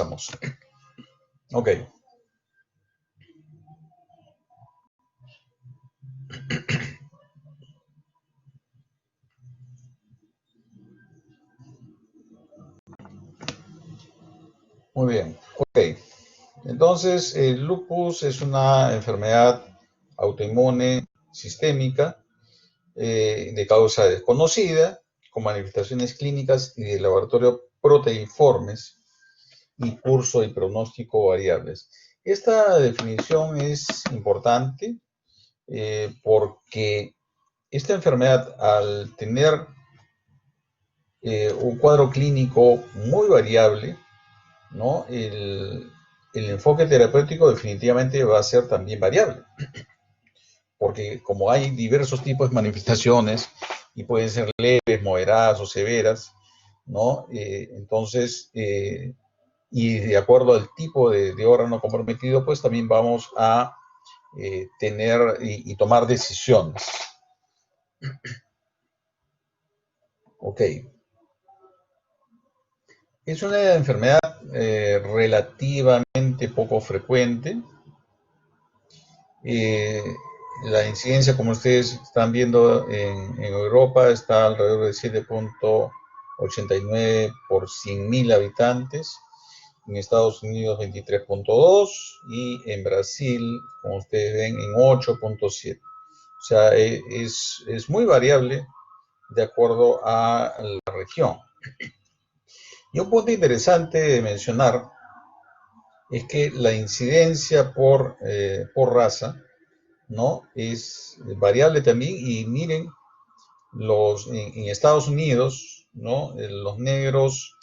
Comenzamos. Ok. Muy bien. Ok. Entonces, el lupus es una enfermedad autoinmune sistémica de causa desconocida, con manifestaciones clínicas y de laboratorio proteiformes y curso y pronóstico variables. Esta definición es importante porque esta enfermedad, al tener un cuadro clínico muy variable, ¿no? El enfoque terapéutico definitivamente va a ser también variable, porque como hay diversos tipos de manifestaciones y pueden ser leves, moderadas o severas, ¿no? Y de acuerdo al tipo de órgano comprometido, pues también vamos a tener y tomar decisiones. Ok. Es una enfermedad relativamente poco frecuente. Eh, la incidencia, como ustedes están viendo en Europa, está alrededor de 7.89 por 100.000 habitantes. En Estados Unidos 23.2 y en Brasil, como ustedes ven, en 8.7. O sea, es muy variable de acuerdo a la región. Y un punto interesante de mencionar es que la incidencia por raza, ¿no? Es variable también. Y miren, en Estados Unidos, ¿no? Los negros,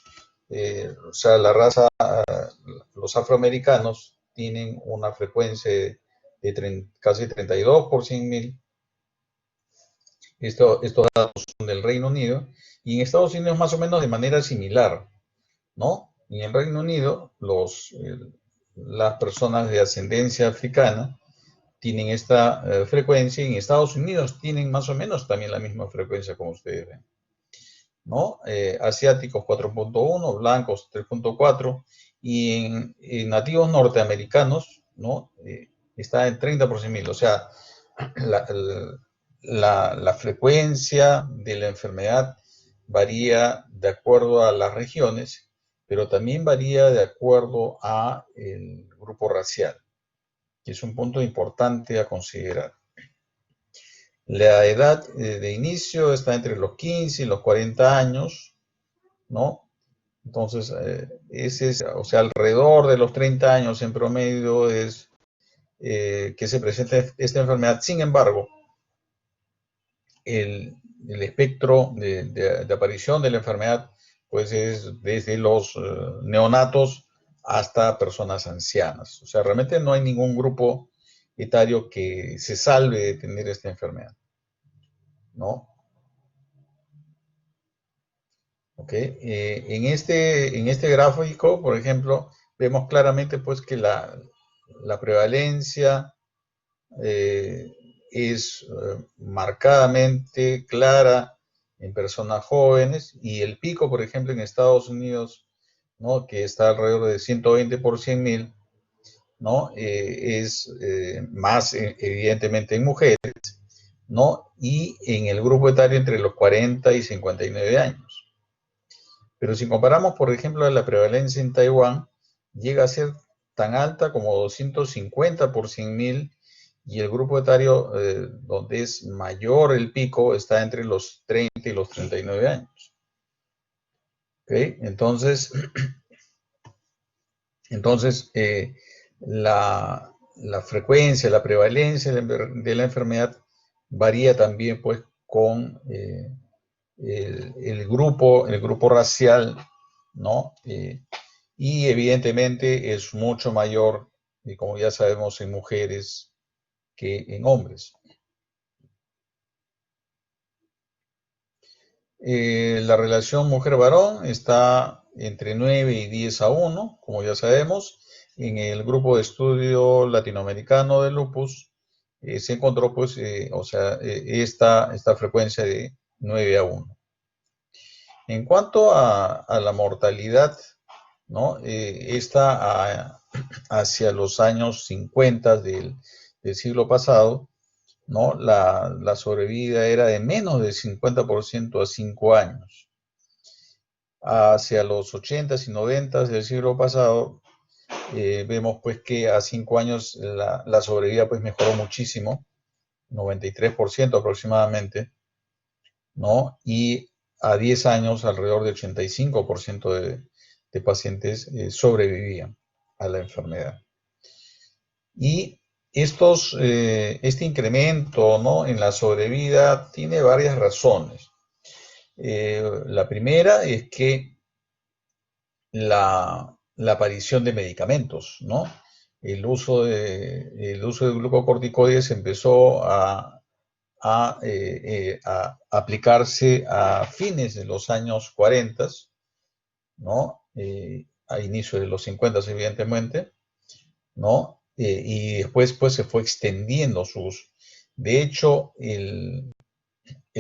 o sea, la raza, los afroamericanos tienen una frecuencia de casi 32 por 100.000. Estos datos son del Reino Unido. Y en Estados Unidos más o menos de manera similar, ¿no? En el Reino Unido, las personas de ascendencia africana tienen esta frecuencia, y en Estados Unidos tienen más o menos también la misma frecuencia como ustedes ven, ¿no? Asiáticos 4.1, blancos 3.4, y en nativos norteamericanos, ¿no? Está en 30 por 100.000. O sea, la frecuencia de la enfermedad varía de acuerdo a las regiones, pero también varía de acuerdo a el grupo racial, que es un punto importante a considerar. La edad de inicio está entre los 15 y los 40 años, ¿no? Entonces, o sea, alrededor de los 30 años en promedio es que se presenta esta enfermedad. Sin embargo, el espectro de aparición de la enfermedad, pues es desde los neonatos hasta personas ancianas. O sea, realmente no hay ningún grupo etario que se salve de tener esta enfermedad, ¿no? Ok. En este gráfico, por ejemplo, vemos claramente pues que la prevalencia eh, es marcadamente clara en personas jóvenes, y el pico, por ejemplo, en Estados Unidos, ¿no? Que está alrededor de 120 por 100.000, ¿no? Es más evidentemente en mujeres, ¿no? Y en el grupo etario entre los 40 y 59 años. Pero si comparamos, por ejemplo, la prevalencia en Taiwán, llega a ser tan alta como 250 por 100.000, y el grupo etario donde es mayor el pico está entre los 30 y los 39 años. ¿Okay? Entonces la frecuencia, la prevalencia de la enfermedad varía también pues con el grupo racial, ¿no? Y evidentemente es mucho mayor, como ya sabemos, en mujeres que en hombres. La relación mujer-varón está entre 9 y 10 a 1, como ya sabemos. En el grupo de estudio latinoamericano de lupus se encontró, pues, o sea, esta frecuencia de 9 a 1. En cuanto a la mortalidad, ¿no? Hacia los años 50 del siglo pasado, ¿no? La sobrevida era de menos del 50% a 5 años. Hacia los 80s y 90s del siglo pasado, vemos pues que a 5 años la sobrevida pues mejoró muchísimo, 93% aproximadamente, ¿no? Y a 10 años alrededor de 85% de pacientes sobrevivían a la enfermedad. Y este incremento, ¿no?, en la sobrevida tiene varias razones. La primera es que la aparición de medicamentos, ¿no? El uso de glucocorticoides empezó a aplicarse a fines de los años 40, ¿no? A inicio de los 50, evidentemente, ¿no? Y después pues, se fue extendiendo su uso. De hecho, el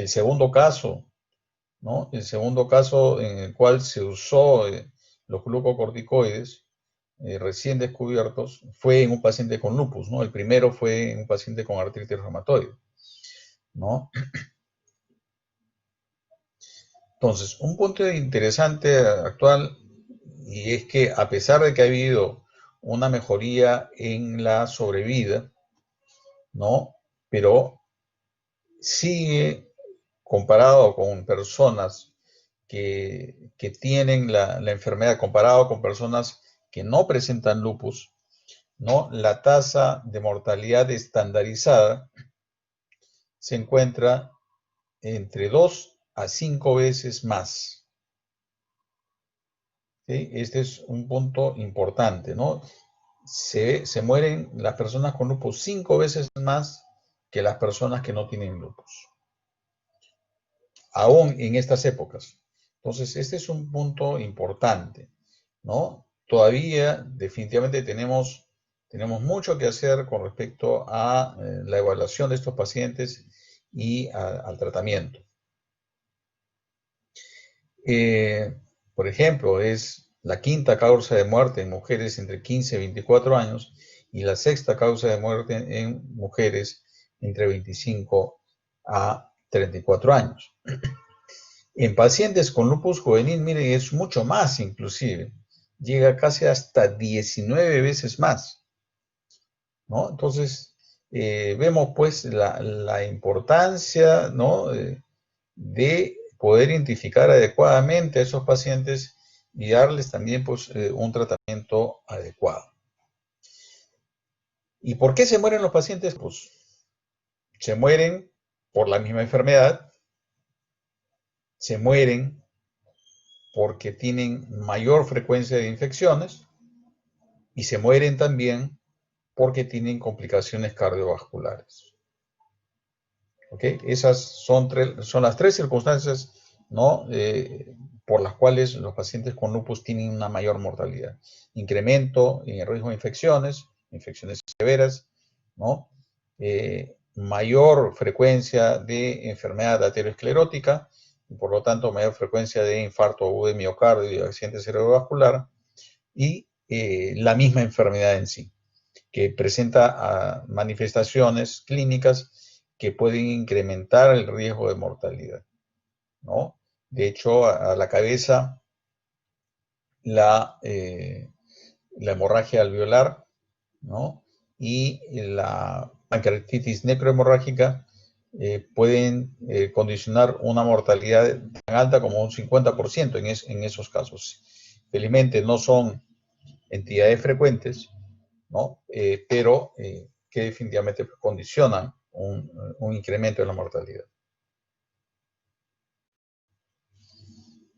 segundo caso, ¿no? El segundo caso en el cual se usó los glucocorticoides recién descubiertos fue en un paciente con lupus, ¿no? El primero fue en un paciente con artritis reumatoide, ¿no? Entonces, un punto interesante actual, y es que a pesar de que ha habido una mejoría en la sobrevida, ¿no? Pero sigue, comparado con personas que tienen la enfermedad, comparado con personas que no presentan lupus, ¿no? La tasa de mortalidad estandarizada se encuentra entre 2 a 5 veces más. ¿Sí? Este es un punto importante, ¿no? Se mueren las personas con lupus 5 veces más que las personas que no tienen lupus, aún en estas épocas. Entonces, este es un punto importante, ¿no? Todavía definitivamente tenemos mucho que hacer con respecto a la evaluación de estos pacientes y al tratamiento. Por ejemplo, es la quinta causa de muerte en mujeres entre 15 y 24 años y la sexta causa de muerte en mujeres entre 25 a 34 años. En pacientes con lupus juvenil, miren, es mucho más inclusive. Llega casi hasta 19 veces más, ¿no? Entonces, vemos pues la importancia, ¿no?, de poder identificar adecuadamente a esos pacientes y darles también pues, un tratamiento adecuado. ¿Y por qué se mueren los pacientes? Pues se mueren por la misma enfermedad, se mueren porque tienen mayor frecuencia de infecciones y se mueren también porque tienen complicaciones cardiovasculares. ¿Ok? Esas son las tres circunstancias, ¿no?, por las cuales los pacientes con lupus tienen una mayor mortalidad. Incremento en el riesgo de infecciones severas, ¿no? Mayor frecuencia de enfermedad aterosclerótica, y por lo tanto mayor frecuencia de infarto agudo de miocardio y accidente cerebrovascular, y la misma enfermedad en sí, que presenta manifestaciones clínicas que pueden incrementar el riesgo de mortalidad, ¿no? De hecho, a la cabeza, la hemorragia alveolar, ¿no?, y la pancreatitis necrohemorrágica pueden condicionar una mortalidad tan alta como un 50% en esos casos. Felizmente no son entidades frecuentes, ¿no? Pero que definitivamente condicionan un incremento de la mortalidad.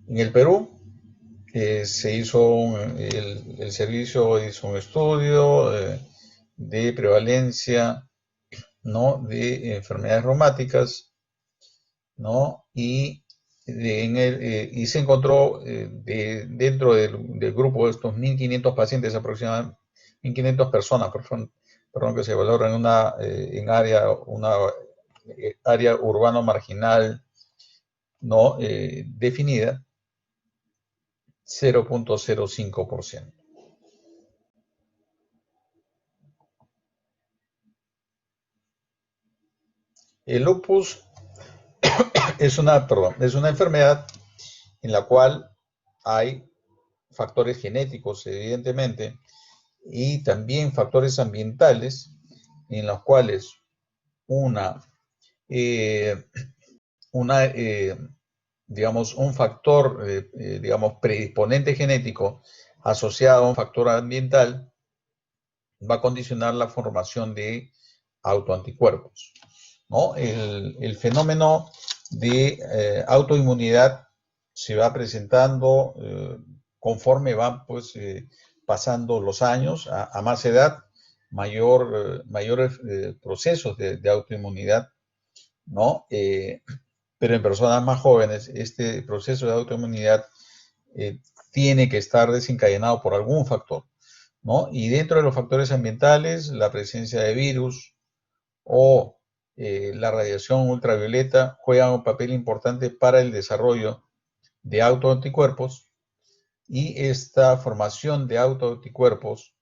En el Perú, el servicio hizo un estudio de prevalencia, ¿no?, de enfermedades reumáticas, ¿no? Y se encontró dentro del grupo de estos 1.500 pacientes, aproximadamente 1.500 personas, perdón, que se valoran en una área urbano marginal, ¿no?, definida, 0.05%. El lupus es una enfermedad en la cual hay factores genéticos, evidentemente, y también factores ambientales, en los cuales una, eh, una digamos, un factor, digamos, predisponente genético asociado a un factor ambiental va a condicionar la formación de autoanticuerpos, ¿no? El fenómeno de autoinmunidad se va presentando conforme van pues, pasando los años, a más edad, mayores procesos de autoinmunidad, ¿no? Pero en personas más jóvenes, este proceso de autoinmunidad eh, tiene que estar desencadenado por algún factor, ¿no? Y dentro de los factores ambientales, la presencia de virus o la radiación ultravioleta juegan un papel importante para el desarrollo de autoanticuerpos, y esta formación de autoanticuerpos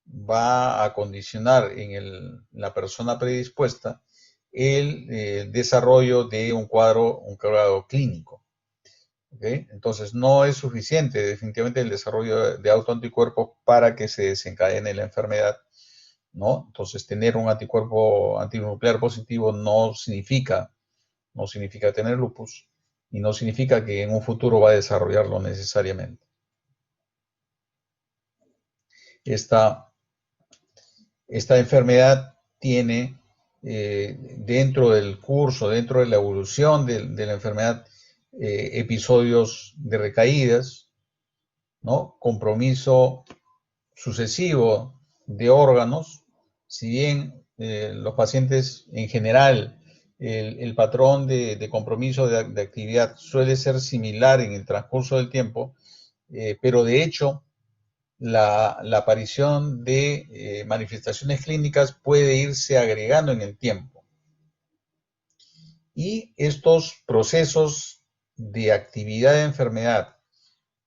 va a condicionar la persona predispuesta el desarrollo de un cuadro clínico. ¿Okay? Entonces, no es suficiente definitivamente el desarrollo de autoanticuerpos para que se desencadene la enfermedad, ¿no? Entonces, tener un anticuerpo antinuclear positivo no significa tener lupus, y no significa que en un futuro va a desarrollarlo necesariamente. Esta, esta enfermedad tiene dentro del curso, dentro de la evolución de la enfermedad, episodios de recaídas, ¿no? Compromiso sucesivo de órganos. Si bien los pacientes en general, el patrón de compromiso de actividad suele ser similar en el transcurso del tiempo, pero de hecho la aparición de manifestaciones clínicas puede irse agregando en el tiempo. Y estos procesos de actividad de enfermedad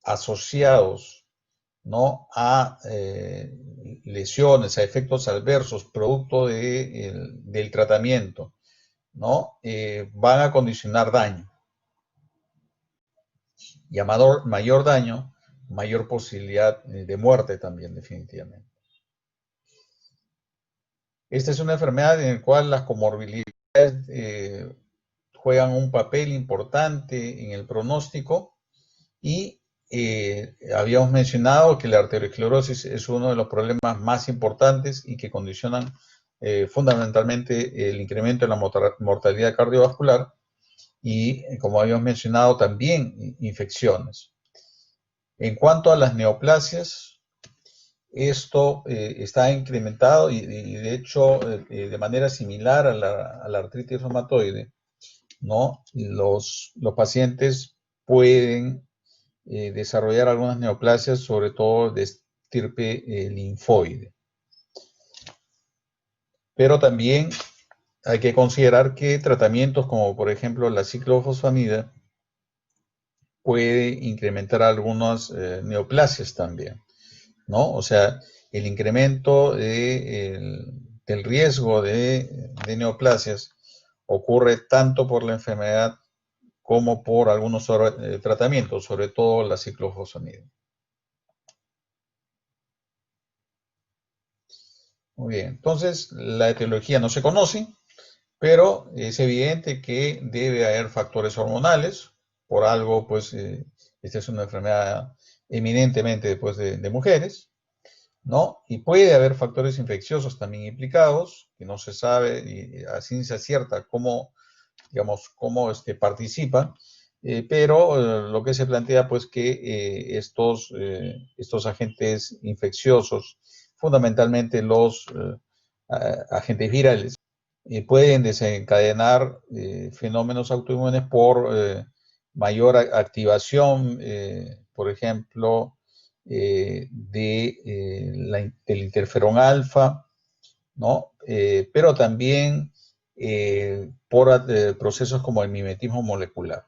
asociados, ¿no? a lesiones, a efectos adversos, producto del tratamiento, ¿no? Van a condicionar daño. Y a mayor daño, mayor posibilidad de muerte también, definitivamente. Esta es una enfermedad en la cual las comorbilidades juegan un papel importante en el pronóstico, y habíamos mencionado que la arteriosclerosis es uno de los problemas más importantes y que condicionan fundamentalmente el incremento en la mortalidad cardiovascular, y como habíamos mencionado también infecciones. En cuanto a las neoplasias, esto está incrementado y de hecho de manera similar a la artritis reumatoide, ¿no? Los pacientes pueden desarrollar algunas neoplasias, sobre todo de estirpe linfoide. Pero también hay que considerar que tratamientos como por ejemplo la ciclofosfamida puede incrementar algunas neoplasias también, ¿no? O sea, el incremento del riesgo de neoplasias ocurre tanto por la enfermedad como por algunos tratamientos, sobre todo la ciclofosfamida. Muy bien, entonces la etiología no se conoce, pero es evidente que debe haber factores hormonales. Por algo, pues, esta es una enfermedad eminentemente pues, de mujeres, ¿no? Y puede haber factores infecciosos también implicados, que no se sabe a ciencia cierta cómo, digamos, cómo participan, pero lo que se plantea, pues, que estos agentes infecciosos, fundamentalmente los agentes virales, pueden desencadenar fenómenos autoinmunes por mayor activación, por ejemplo, del interferón alfa, ¿no? Pero también por procesos como el mimetismo molecular.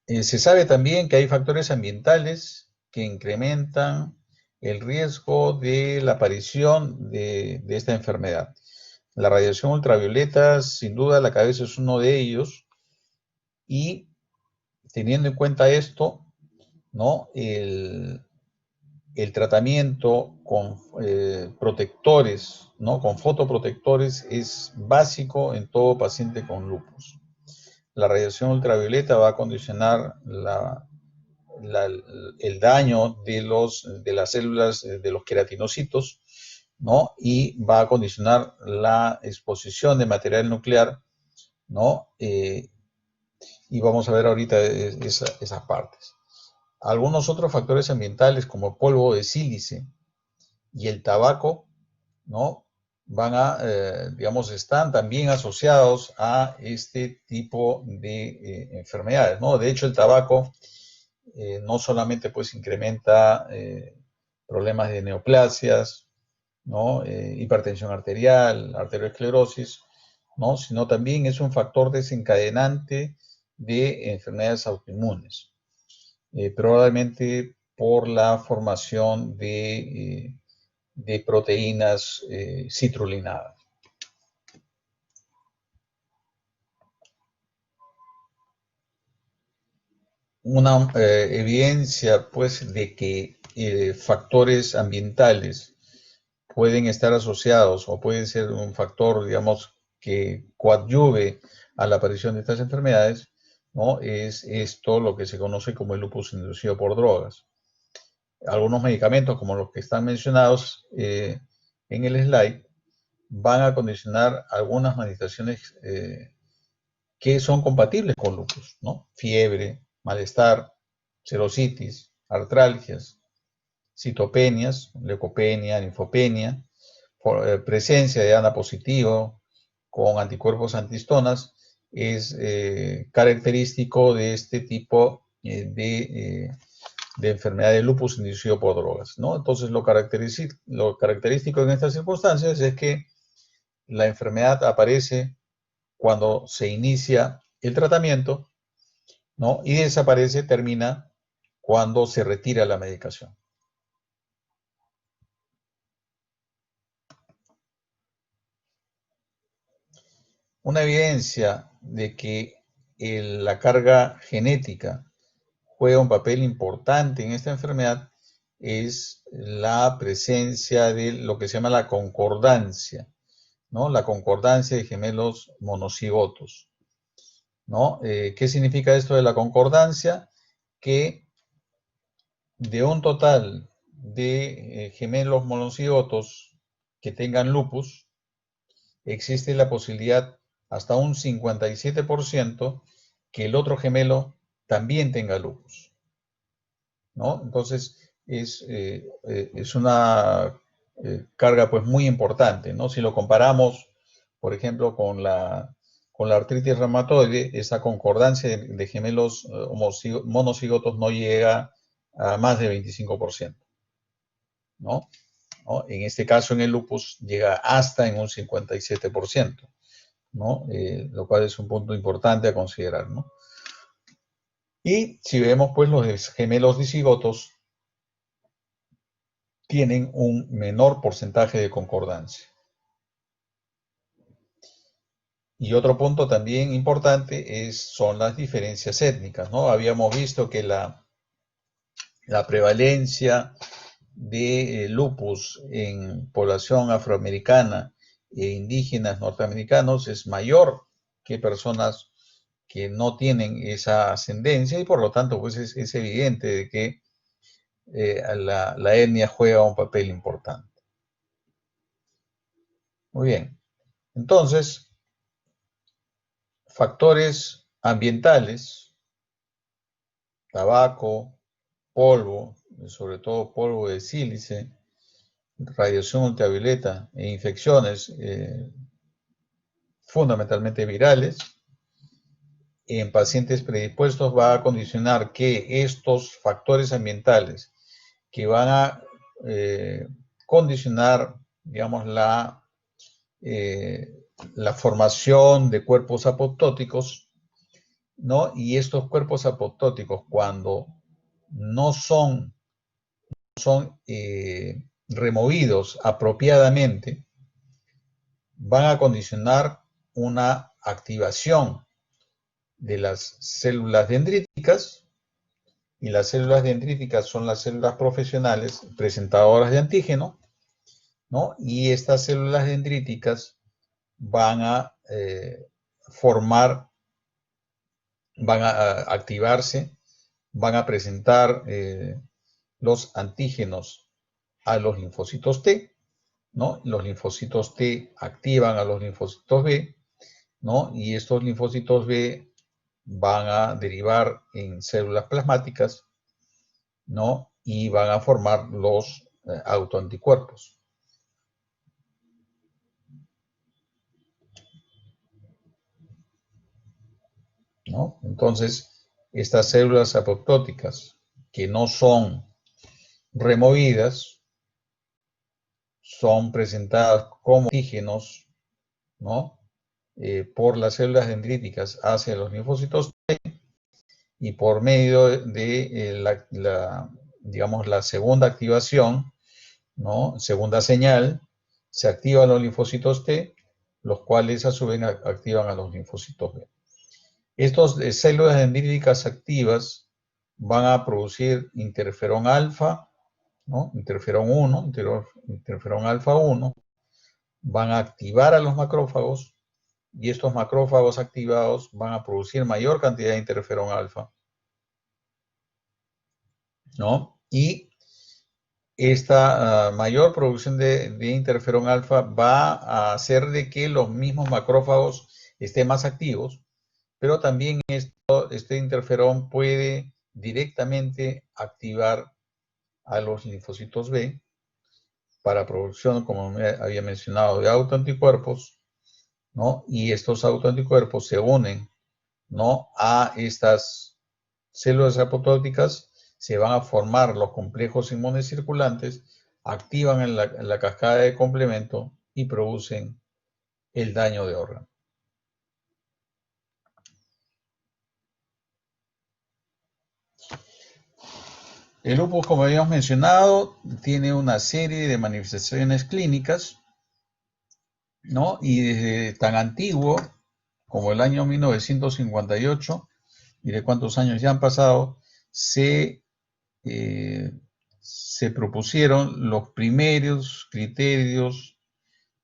Se sabe también que hay factores ambientales que incrementan el riesgo de la aparición de esta enfermedad. La radiación ultravioleta, sin duda, la cabeza es uno de ellos, y teniendo en cuenta esto, ¿no? El tratamiento con protectores, ¿no? Con fotoprotectores es básico en todo paciente con lupus. La radiación ultravioleta va a condicionar la, el daño de las células de los queratinocitos, ¿no? Y va a condicionar la exposición de material nuclear, ¿no? Y vamos a ver ahorita esas partes. Algunos otros factores ambientales como el polvo de sílice y el tabaco, ¿no? Van a, digamos, están también asociados a este tipo de enfermedades, ¿no? De hecho, el tabaco no solamente pues incrementa problemas de neoplasias, ¿no? Hipertensión arterial, arteriosclerosis, ¿no? Sino también es un factor desencadenante de enfermedades autoinmunes, probablemente por la formación de proteínas citrulinadas. Una evidencia pues de que factores ambientales pueden estar asociados o pueden ser un factor, digamos, que coadyuve a la aparición de estas enfermedades, ¿no? Es esto lo que se conoce como el lupus inducido por drogas. Algunos medicamentos, como los que están mencionados en el slide, van a condicionar algunas manifestaciones que son compatibles con lupus, ¿no? Fiebre, malestar, serositis, artralgias, citopenias, leucopenia, linfopenia, presencia de ANA positivo con anticuerpos antihistonas es característico de este tipo de enfermedad de lupus inducido por drogas, ¿no? Entonces, lo característico en estas circunstancias es que la enfermedad aparece cuando se inicia el tratamiento, ¿no? Y desaparece, termina cuando se retira la medicación. Una evidencia de que la carga genética juega un papel importante en esta enfermedad es la presencia de lo que se llama la concordancia, ¿no? La concordancia de gemelos monocigotos, ¿no? ¿Qué significa esto de la concordancia? Que de un total de gemelos monocigotos que tengan lupus, existe la posibilidad hasta un 57% que el otro gemelo también tenga lupus, ¿no? Entonces es una carga pues muy importante, ¿no? Si lo comparamos, por ejemplo, con la artritis reumatoide, esa concordancia de gemelos monocigotos no llega a más de 25%, ¿no? ¿No? En este caso, en el lupus, llega hasta en un 57%, ¿no? Lo cual es un punto importante a considerar, ¿no? Y si vemos, pues, los gemelos dicigotos tienen un menor porcentaje de concordancia. Y otro punto también importante son las diferencias étnicas, ¿no? Habíamos visto que la prevalencia de lupus en población afroamericana e indígenas norteamericanos es mayor que personas que no tienen esa ascendencia, y por lo tanto pues es evidente de que la etnia juega un papel importante. Muy bien, entonces factores ambientales, tabaco, polvo, sobre todo polvo de sílice, radiación ultravioleta e infecciones fundamentalmente virales, en pacientes predispuestos va a condicionar que estos factores ambientales que van a condicionar, digamos, la formación de cuerpos apoptóticos ¿no? Y estos cuerpos apoptóticos, cuando no son removidos apropiadamente, van a condicionar una activación de las células dendríticas, y las células dendríticas son las células profesionales presentadoras de antígeno, ¿no? Y estas células dendríticas van a formar, van a activarse, van a presentar los antígenos a los linfocitos T, ¿no? Los linfocitos T activan a los linfocitos B, ¿no? Y estos linfocitos B van a derivar en células plasmáticas, ¿no? Y van a formar los autoanticuerpos, ¿no? Entonces, estas células apoptóticas que no son removidas son presentadas como antígenos, ¿no? Por las células dendríticas hacia los linfocitos T, y por medio de digamos, la segunda activación, ¿no? Segunda señal, se activan los linfocitos T, los cuales a su vez activan a los linfocitos B. Estas células dendríticas activas van a producir interferón alfa, ¿no? Interferón 1, interferón alfa 1, van a activar a los macrófagos, y estos macrófagos activados van a producir mayor cantidad de interferón alfa, ¿no? Y esta mayor producción de interferón alfa va a hacer de que los mismos macrófagos estén más activos, pero también este interferón puede directamente activar a los linfocitos B para producción, como había mencionado, de autoanticuerpos, ¿no? Y estos autoanticuerpos se unen, ¿no? A estas células apoptóticas, se van a formar los complejos inmunes circulantes, activan en la cascada de complemento y producen el daño de órgano. El lupus, como habíamos mencionado, tiene una serie de manifestaciones clínicas, ¿no? Y desde tan antiguo como el año 1958, mire cuántos años ya han pasado, se propusieron los primeros criterios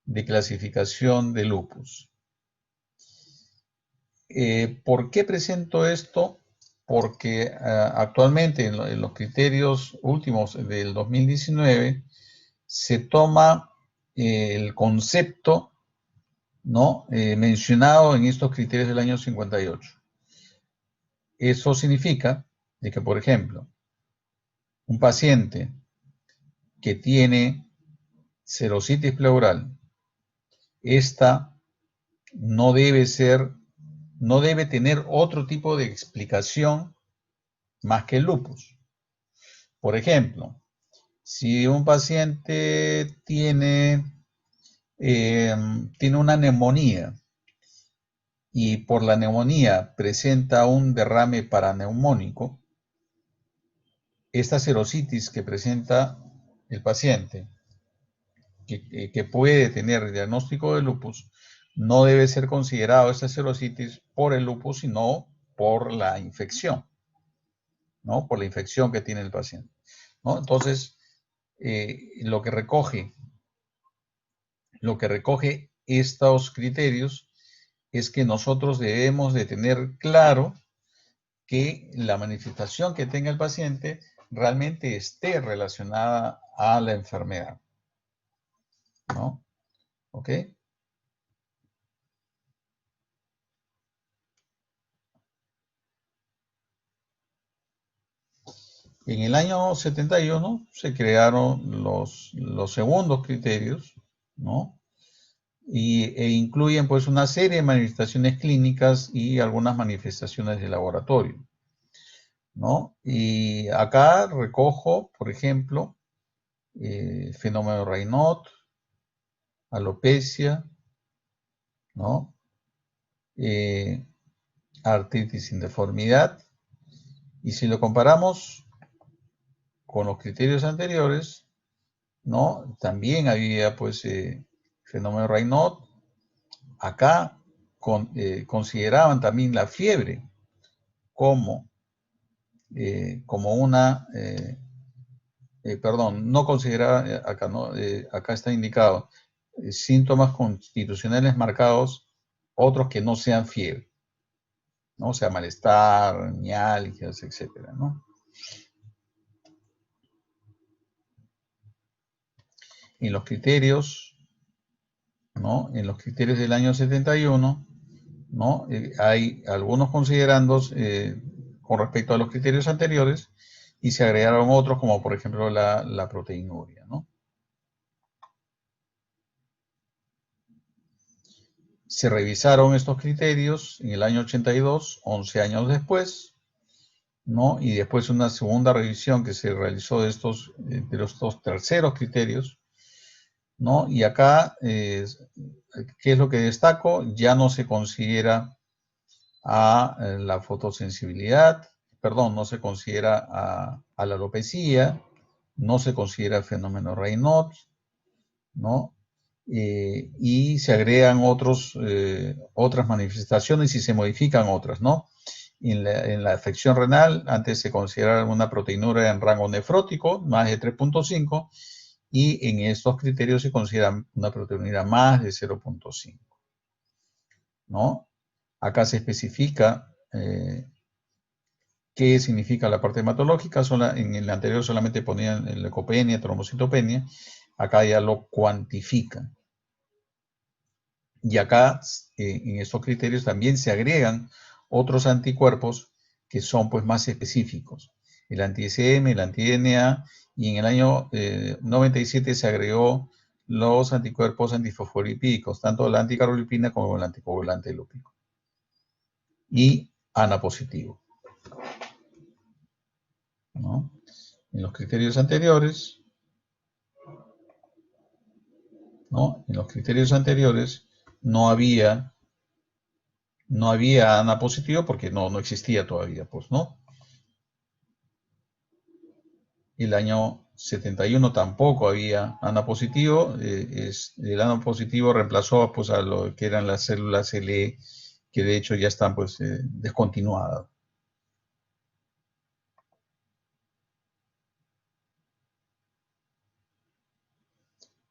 de clasificación de lupus. ¿Por qué presento esto? Porque actualmente en los criterios últimos del 2019 se toma el concepto, ¿no? Mencionado en estos criterios del año 58. Eso significa de que, por ejemplo, un paciente que tiene serositis pleural, esta no debe tener otro tipo de explicación más que el lupus. Por ejemplo, si un paciente tiene una neumonía y por la neumonía presenta un derrame paraneumónico, esta serositis que presenta el paciente, que puede tener diagnóstico de lupus, no debe ser considerado esta serositis por el lupus, sino por la infección, ¿no? Por la infección que tiene el paciente, ¿no? Entonces, lo que recoge estos criterios es que nosotros debemos de tener claro que la manifestación que tenga el paciente realmente esté relacionada a la enfermedad, ¿no? ¿Ok? En el año 71 se crearon los segundos criterios, ¿no? E incluyen pues una serie de manifestaciones clínicas y algunas manifestaciones de laboratorio, ¿no? Y acá recojo, por ejemplo, fenómeno Raynaud, alopecia, ¿no? artritis sin deformidad. Y si lo comparamos con los criterios anteriores, ¿no? También había, pues, fenómeno Raynaud. Acá consideraban también la fiebre como, como una, perdón, no consideraba, acá, no, acá está indicado, síntomas constitucionales marcados, otros que no sean fiebre, ¿no? O sea, malestar, mialgias, etcétera, ¿no? En los criterios, ¿no? En los criterios del año 71, ¿no? Hay algunos considerandos con respecto a los criterios anteriores y se agregaron otros como por ejemplo la proteinuria, ¿no? Se revisaron estos criterios en el año 82, 11 años después, ¿no? Y después una segunda revisión que se realizó de estos terceros criterios, ¿no? Y acá, ¿qué es lo que destaco? Ya no se considera a la fotosensibilidad, perdón, no se considera a la alopecia, no se considera el fenómeno Raynaud, ¿no? Y se agregan otras manifestaciones y se modifican otras, ¿no? En la afección renal, antes se consideraba una proteinuria en rango nefrótico, más de 3.5, y en estos criterios se considera una proteinuria más de 0.5, ¿no? Acá se especifica qué significa la parte hematológica. En el anterior solamente ponían leucopenia, trombocitopenia. Acá ya lo cuantifican. Y acá, en estos criterios, también se agregan otros anticuerpos que son pues más específicos. El anti-SM, el anti-DNA, y en el año 97 se agregó los anticuerpos antifosfolipídicos, tanto la anticarbolipina como el anticoagulante lúpico. Y ANA positivo, ¿no? En los criterios anteriores, ¿no? En los criterios anteriores no había ANA positivo porque no existía todavía, pues, ¿no? El año 71 tampoco había ANA positivo. El ANA positivo reemplazó pues, a lo que eran las células LE, que de hecho ya están pues, descontinuadas.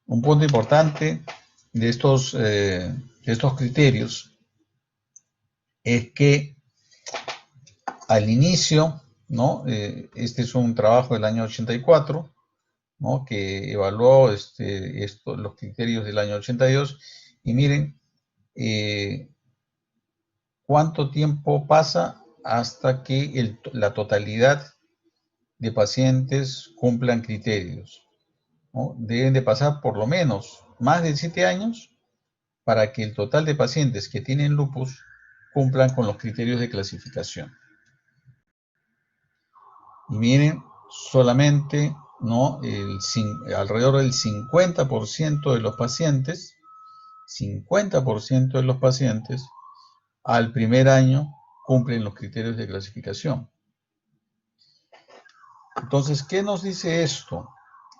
Un punto importante de estos criterios es que al inicio, ¿no? Este es un trabajo del año 84, ¿no? Que evaluó los criterios del año 82, y miren cuánto tiempo pasa hasta que la totalidad de pacientes cumplan criterios, ¿no? Deben de pasar por lo menos más de 7 años para que el total de pacientes que tienen lupus cumplan con los criterios de clasificación. Y miren, solamente, ¿no? Alrededor del 50% de los pacientes, 50% de los pacientes al primer año cumplen los criterios de clasificación. Entonces, ¿qué nos dice esto?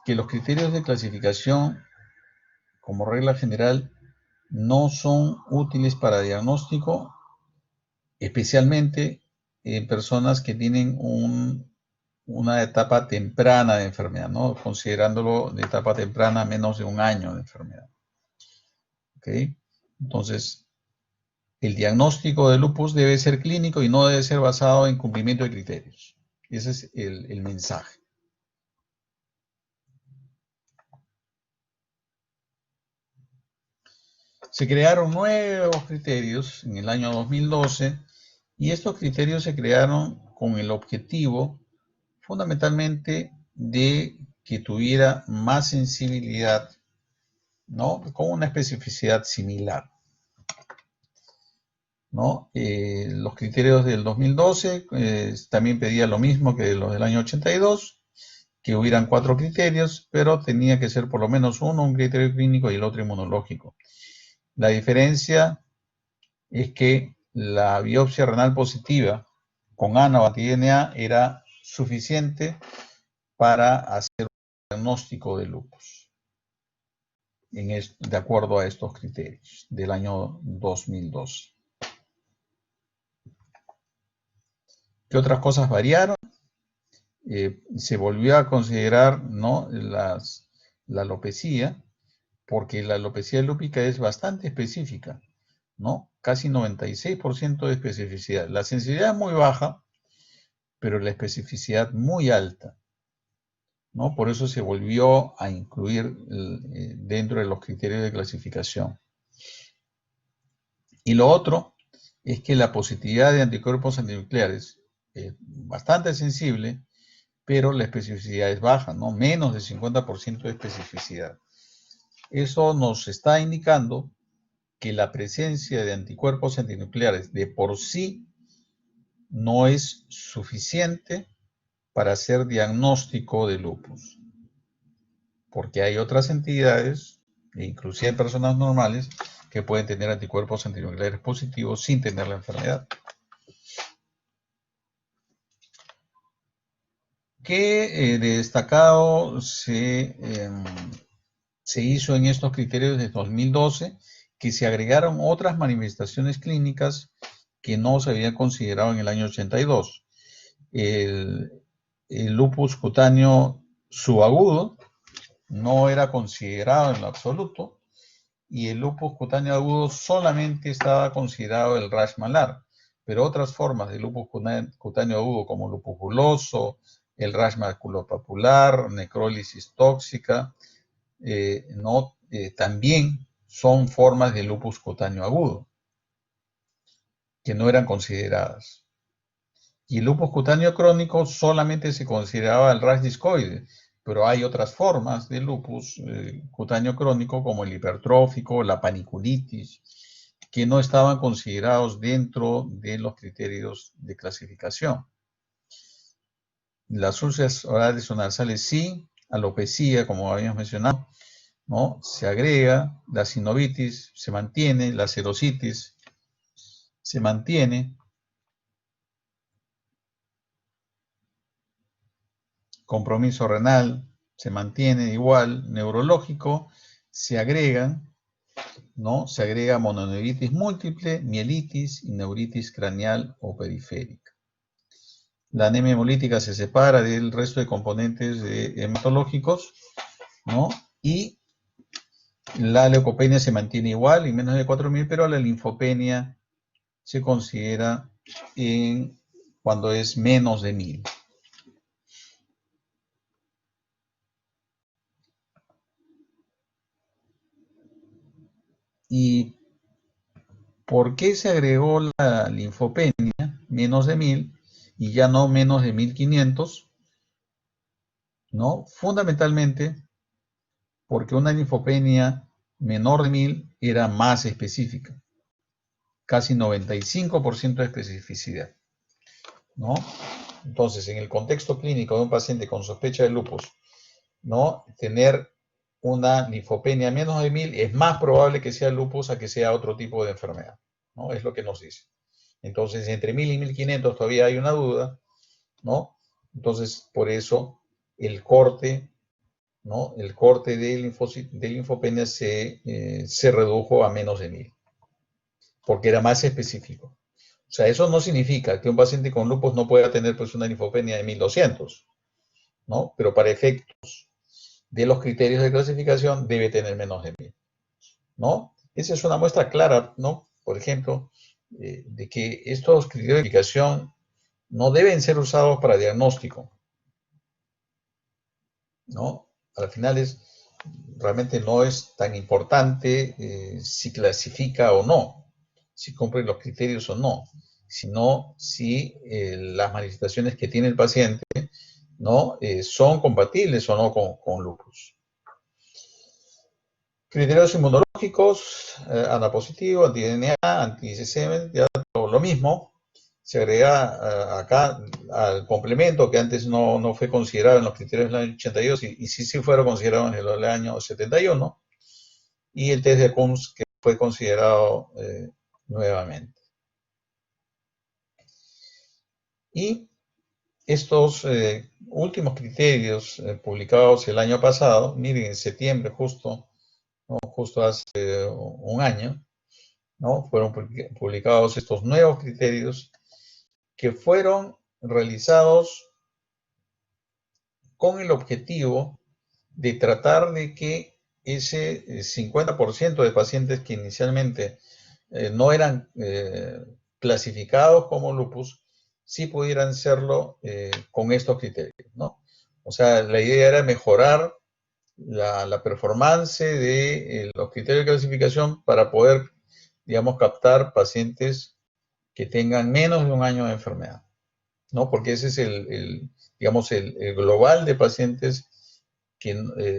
Que los criterios de clasificación, como regla general, no son útiles para diagnóstico, especialmente en personas que tienen una etapa temprana de enfermedad, ¿no? Considerándolo de etapa temprana menos de un año de enfermedad. ¿Ok? Entonces, el diagnóstico de lupus debe ser clínico y no debe ser basado en cumplimiento de criterios. Ese es el mensaje. Se crearon nuevos criterios en el año 2012, y estos criterios se crearon con el objetivo fundamentalmente de que tuviera más sensibilidad, ¿no? Con una especificidad similar, ¿no? Los criterios del 2012 también pedía lo mismo que los del año 82, que hubieran 4 criterios, pero tenía que ser por lo menos uno un criterio clínico y el otro inmunológico. La diferencia es que la biopsia renal positiva con ANA o anti-DNA era suficiente para hacer un diagnóstico de lupus, de acuerdo a estos criterios del año 2002. ¿Qué otras cosas variaron? Se volvió a considerar, ¿no?, la alopecia, porque la alopecia lúpica es bastante específica, ¿no? Casi 96% de especificidad. La sensibilidad es muy baja, pero la especificidad muy alta, ¿no? Por eso se volvió a incluir dentro de los criterios de clasificación. Y lo otro es que la positividad de anticuerpos antinucleares es bastante sensible, pero la especificidad es baja, ¿no? Menos de 50% de especificidad. Eso nos está indicando que la presencia de anticuerpos antinucleares de por sí no es suficiente para hacer diagnóstico de lupus, porque hay otras entidades, inclusive personas normales, que pueden tener anticuerpos antinucleares positivos sin tener la enfermedad. ¿Qué de destacado se hizo en estos criterios de 2012? Que se agregaron otras manifestaciones clínicas que no se habían considerado en el año 82. El lupus cutáneo subagudo no era considerado en lo absoluto, y el lupus cutáneo agudo solamente estaba considerado el rash malar, pero otras formas de lupus cutáneo agudo como lupus buloso, el rash maculopapular, necrólisis tóxica, también son formas de lupus cutáneo agudo que no eran consideradas. Y el lupus cutáneo crónico solamente se consideraba el rash discoide, pero hay otras formas de lupus cutáneo crónico como el hipertrófico, la paniculitis, que no estaban considerados dentro de los criterios de clasificación. Las úlceras orales o nasales sí, alopecia, como habíamos mencionado, ¿no? Se agrega, la sinovitis se mantiene, la serositis se mantiene, compromiso renal se mantiene igual, neurológico se agregan, ¿no? Se agrega mononeuritis múltiple, mielitis y neuritis craneal o periférica. La anemia hemolítica se separa del resto de componentes hematológicos, ¿no? Y la leucopenia se mantiene igual, en menos de 4.000, pero la linfopenia se considera cuando es menos de 1.000. ¿Y por qué se agregó la linfopenia menos de 1.000 y ya no menos de 1.500? ¿No? Fundamentalmente porque una linfopenia menor de 1.000 era más específica, casi 95% de especificidad, ¿no? Entonces, en el contexto clínico de un paciente con sospecha de lupus, ¿no?, tener una linfopenia menos de 1.000 es más probable que sea lupus a que sea otro tipo de enfermedad, ¿no? Es lo que nos dice. Entonces, entre 1.000 y 1.500 todavía hay una duda, ¿no? Entonces, por eso el corte, ¿no?, el corte de linfopenia se redujo a menos de 1.000, porque era más específico. O sea, eso no significa que un paciente con lupus no pueda tener pues una linfopenia de 1.200, ¿no? Pero para efectos de los criterios de clasificación debe tener menos de 1.000, ¿no? Esa es una muestra clara, ¿no? Por ejemplo, de que estos criterios de clasificación no deben ser usados para diagnóstico, ¿no? Al final realmente no es tan importante si clasifica o no, si cumple los criterios o no, sino si las manifestaciones que tiene el paciente, ¿no?, son compatibles o no con lupus. Criterios inmunológicos, ANA positivo, anti-DNA, anti-IgM, ya todo lo mismo. Se agrega acá al complemento que antes no fue considerado en los criterios del año 82 y sí fueron considerados en el año 71, y el test de Coombs que fue considerado nuevamente. Y estos últimos criterios publicados el año pasado, miren, en septiembre justo, ¿no? Justo hace un año, ¿no? Fueron publicados estos nuevos criterios que fueron realizados con el objetivo de tratar de que ese 50% de pacientes que inicialmente no eran clasificados como lupus, sí pudieran serlo con estos criterios, ¿no? O sea, la idea era mejorar la performance de los criterios de clasificación para poder, digamos, captar pacientes que tengan menos de un año de enfermedad, ¿no? Porque ese es digamos, el global de pacientes que,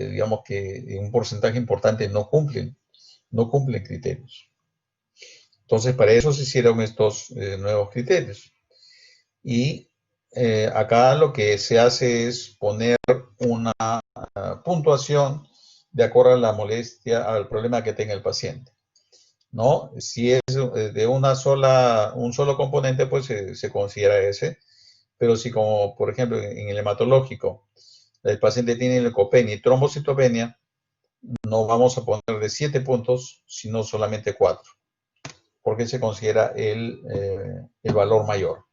digamos, que en un porcentaje importante no cumplen criterios. Entonces, para eso se hicieron estos nuevos criterios. Y acá lo que se hace es poner una puntuación de acuerdo a la molestia, al problema que tenga el paciente, ¿no? Si es de un solo componente, pues se considera ese. Pero si, como por ejemplo en el hematológico, el paciente tiene leucopenia y trombocitopenia, no vamos a poner de 7 puntos, sino solamente 4, porque se considera el valor mayor.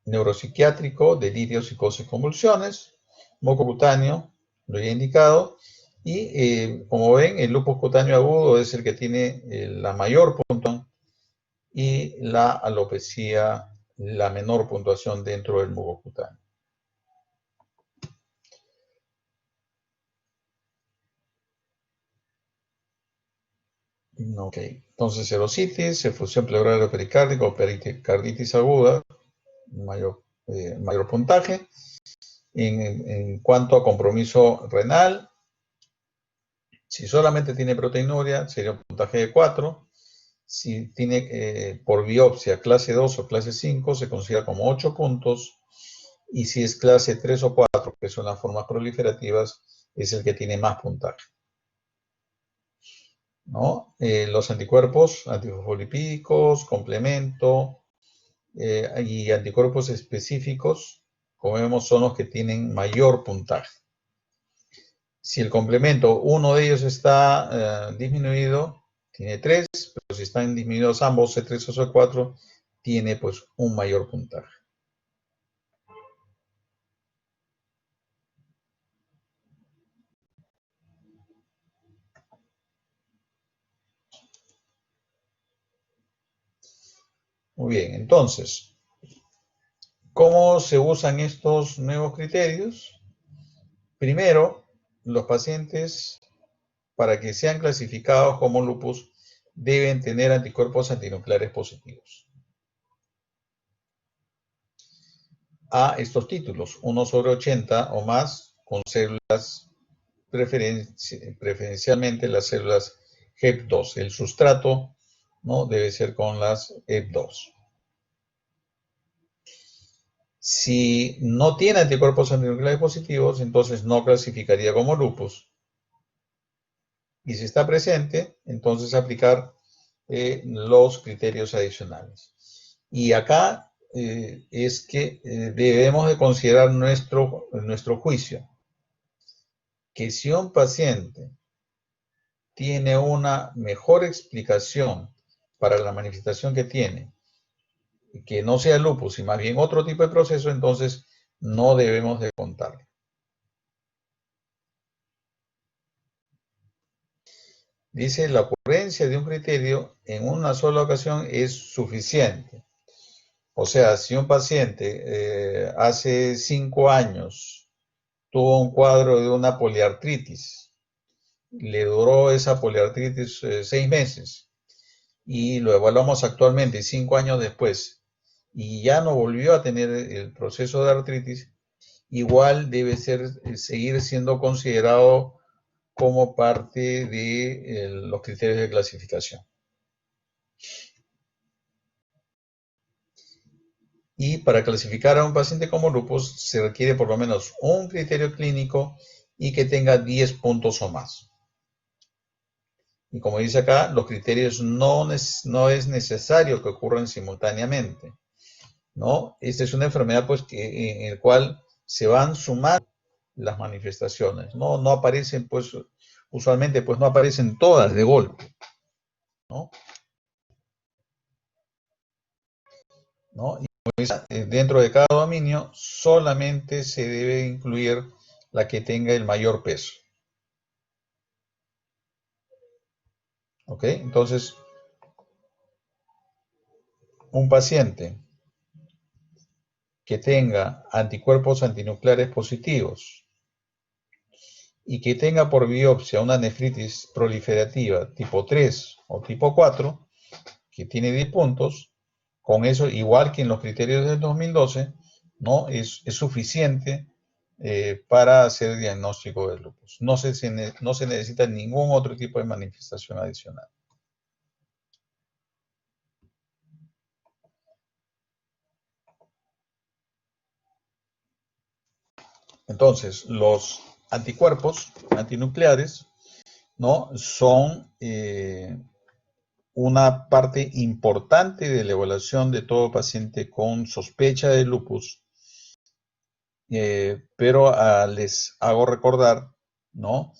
Neuropsiquiátrico, delirio, psicosis, convulsiones, moco cutáneo, lo he indicado, y como ven, el lupus cutáneo agudo es el que tiene la mayor puntuación y la alopecia la menor puntuación dentro del moco cutáneo. Ok, entonces serositis, efusión pleural pericárdica o pericarditis aguda, mayor puntaje. En cuanto a compromiso renal, si solamente tiene proteinuria, sería un puntaje de 4. Si tiene por biopsia clase 2 o clase 5, se considera como 8 puntos. Y si es clase 3 o 4, que son las formas proliferativas, es el que tiene más puntaje, ¿no? Los anticuerpos, antifosfolipídicos, complemento y anticuerpos específicos, como vemos, son los que tienen mayor puntaje. Si el complemento, uno de ellos está disminuido, tiene 3, pero si están disminuidos ambos, C3 o C4, tiene pues un mayor puntaje. Muy bien, entonces, ¿cómo se usan estos nuevos criterios? Primero, los pacientes, para que sean clasificados como lupus, deben tener anticuerpos antinucleares positivos. A estos títulos, 1/80 o más, con células, preferencialmente las células HEP2. El sustrato, ¿no?, debe ser con las HEP2. Si no tiene anticuerpos antinucleares positivos, entonces no clasificaría como lupus. Y si está presente, entonces aplicar los criterios adicionales. Y acá es que debemos de considerar nuestro juicio, que si un paciente tiene una mejor explicación para la manifestación que tiene, que no sea lupus y más bien otro tipo de proceso, entonces no debemos de contarle. Dice, la ocurrencia de un criterio en una sola ocasión es suficiente. O sea, si un paciente hace 5 años tuvo un cuadro de una poliartritis, le duró esa poliartritis 6 meses, y lo evaluamos actualmente 5 años después, y ya no volvió a tener el proceso de artritis, igual debe seguir siendo considerado como parte de los criterios de clasificación. Y para clasificar a un paciente como lupus se requiere por lo menos un criterio clínico y que tenga 10 puntos o más. Y como dice acá, los criterios no es necesario que ocurran simultáneamente. ¿no? Esta es una enfermedad pues en el cual se van sumando las manifestaciones, ¿no? No aparecen pues, usualmente pues no aparecen todas de golpe, ¿no? ¿No? Y pues, dentro de cada dominio solamente se debe incluir la que tenga el mayor peso, ¿ok? Entonces, un paciente que tenga anticuerpos antinucleares positivos y que tenga por biopsia una nefritis proliferativa tipo 3 o tipo 4, que tiene 10 puntos, con eso, igual que en los criterios del 2012, ¿no? Es suficiente para hacer diagnóstico de lupus. No se necesita ningún otro tipo de manifestación adicional. Entonces, los anticuerpos antinucleares, ¿no? Son una parte importante de la evaluación de todo paciente con sospecha de lupus, pero les hago recordar, ¿no?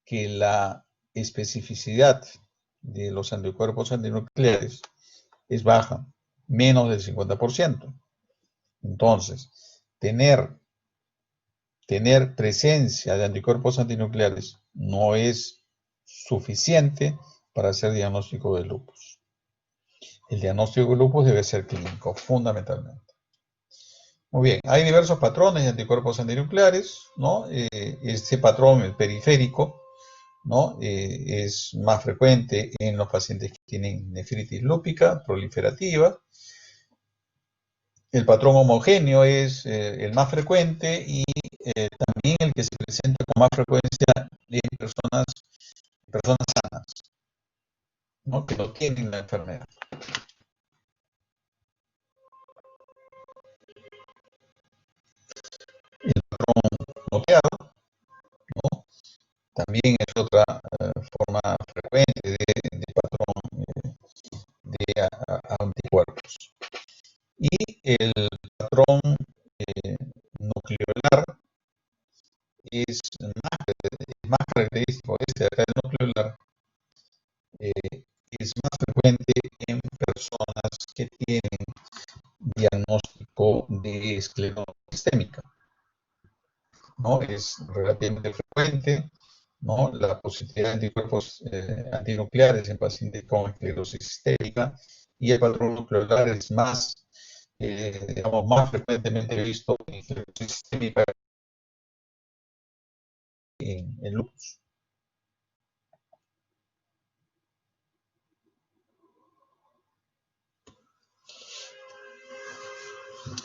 Que la especificidad de los anticuerpos antinucleares es baja, menos del 50%. Entonces, tener presencia de anticuerpos antinucleares no es suficiente para hacer diagnóstico de lupus. El diagnóstico de lupus debe ser clínico, fundamentalmente. Muy bien, hay diversos patrones de anticuerpos antinucleares, ¿no? Este patrón, el periférico, ¿no? Es más frecuente en los pacientes que tienen nefritis lúpica proliferativa. El patrón homogéneo es el más frecuente y también el que se presenta con más frecuencia en personas sanas, ¿no? Que no tienen la enfermedad. El patrón moteado, ¿no? También es otra forma frecuente de patrón de anticuerpos. Y el patrón nucleolar es más característico, este de acá del nucleolar, es más frecuente en personas que tienen diagnóstico de esclerosis sistémica, ¿no? Es relativamente frecuente, ¿no? La positividad de anticuerpos antinucleares en pacientes con esclerosis sistémica y el patrón nucleolar es más, digamos, más frecuentemente visto en esclerosis sistémica en lupus.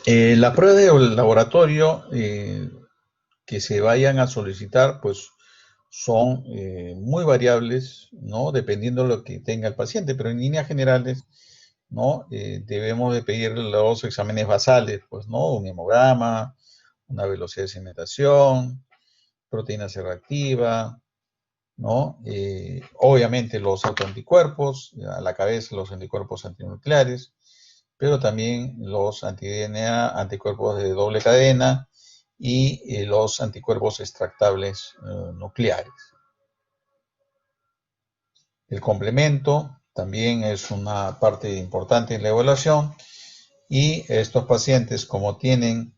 La prueba de laboratorio que se vayan a solicitar, pues son muy variables, ¿no? Dependiendo de lo que tenga el paciente, pero en líneas generales, ¿no? Debemos de pedir los exámenes basales, pues, ¿no? Un hemograma, una velocidad de sedimentación, proteína C reactiva, ¿no? Obviamente los autoanticuerpos, a la cabeza los anticuerpos antinucleares, pero también los anti-DNA, anticuerpos de doble cadena y los anticuerpos extractables nucleares. El complemento también es una parte importante en la evaluación y estos pacientes, como tienen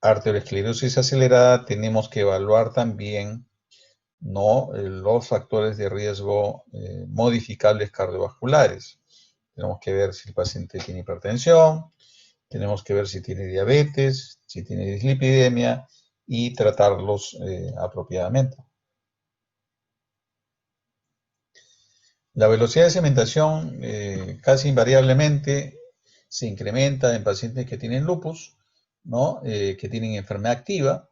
arteriosclerosis acelerada, tenemos que evaluar también, ¿no? Los factores de riesgo modificables cardiovasculares. Tenemos que ver si el paciente tiene hipertensión, tenemos que ver si tiene diabetes, si tiene dislipidemia y tratarlos apropiadamente. La velocidad de cementación casi invariablemente se incrementa en pacientes que tienen lupus, ¿no? Que tienen enfermedad activa,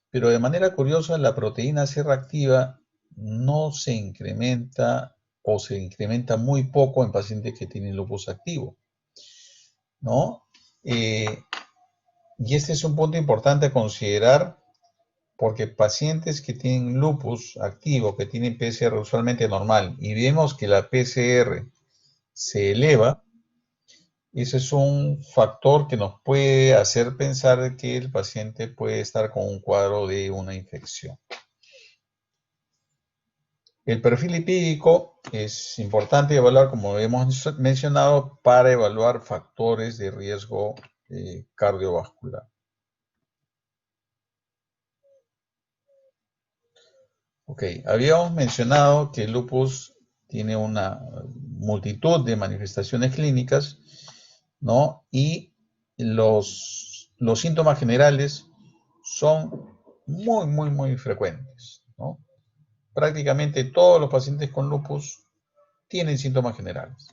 pero de manera curiosa la proteína C reactiva no se incrementa o se incrementa muy poco en pacientes que tienen lupus activo, ¿no? Y este es un punto importante a considerar porque pacientes que tienen lupus activo, que tienen PCR usualmente normal, y vemos que la PCR se eleva, Ese es un factor que nos puede hacer pensar que el paciente puede estar con un cuadro de una infección. El perfil lipídico es importante evaluar, como hemos mencionado, para evaluar factores de riesgo cardiovascular. Ok, habíamos mencionado que el lupus tiene una multitud de manifestaciones clínicas, ¿no? Y los síntomas generales son muy frecuentes, ¿no? Prácticamente todos los pacientes con lupus tienen síntomas generales.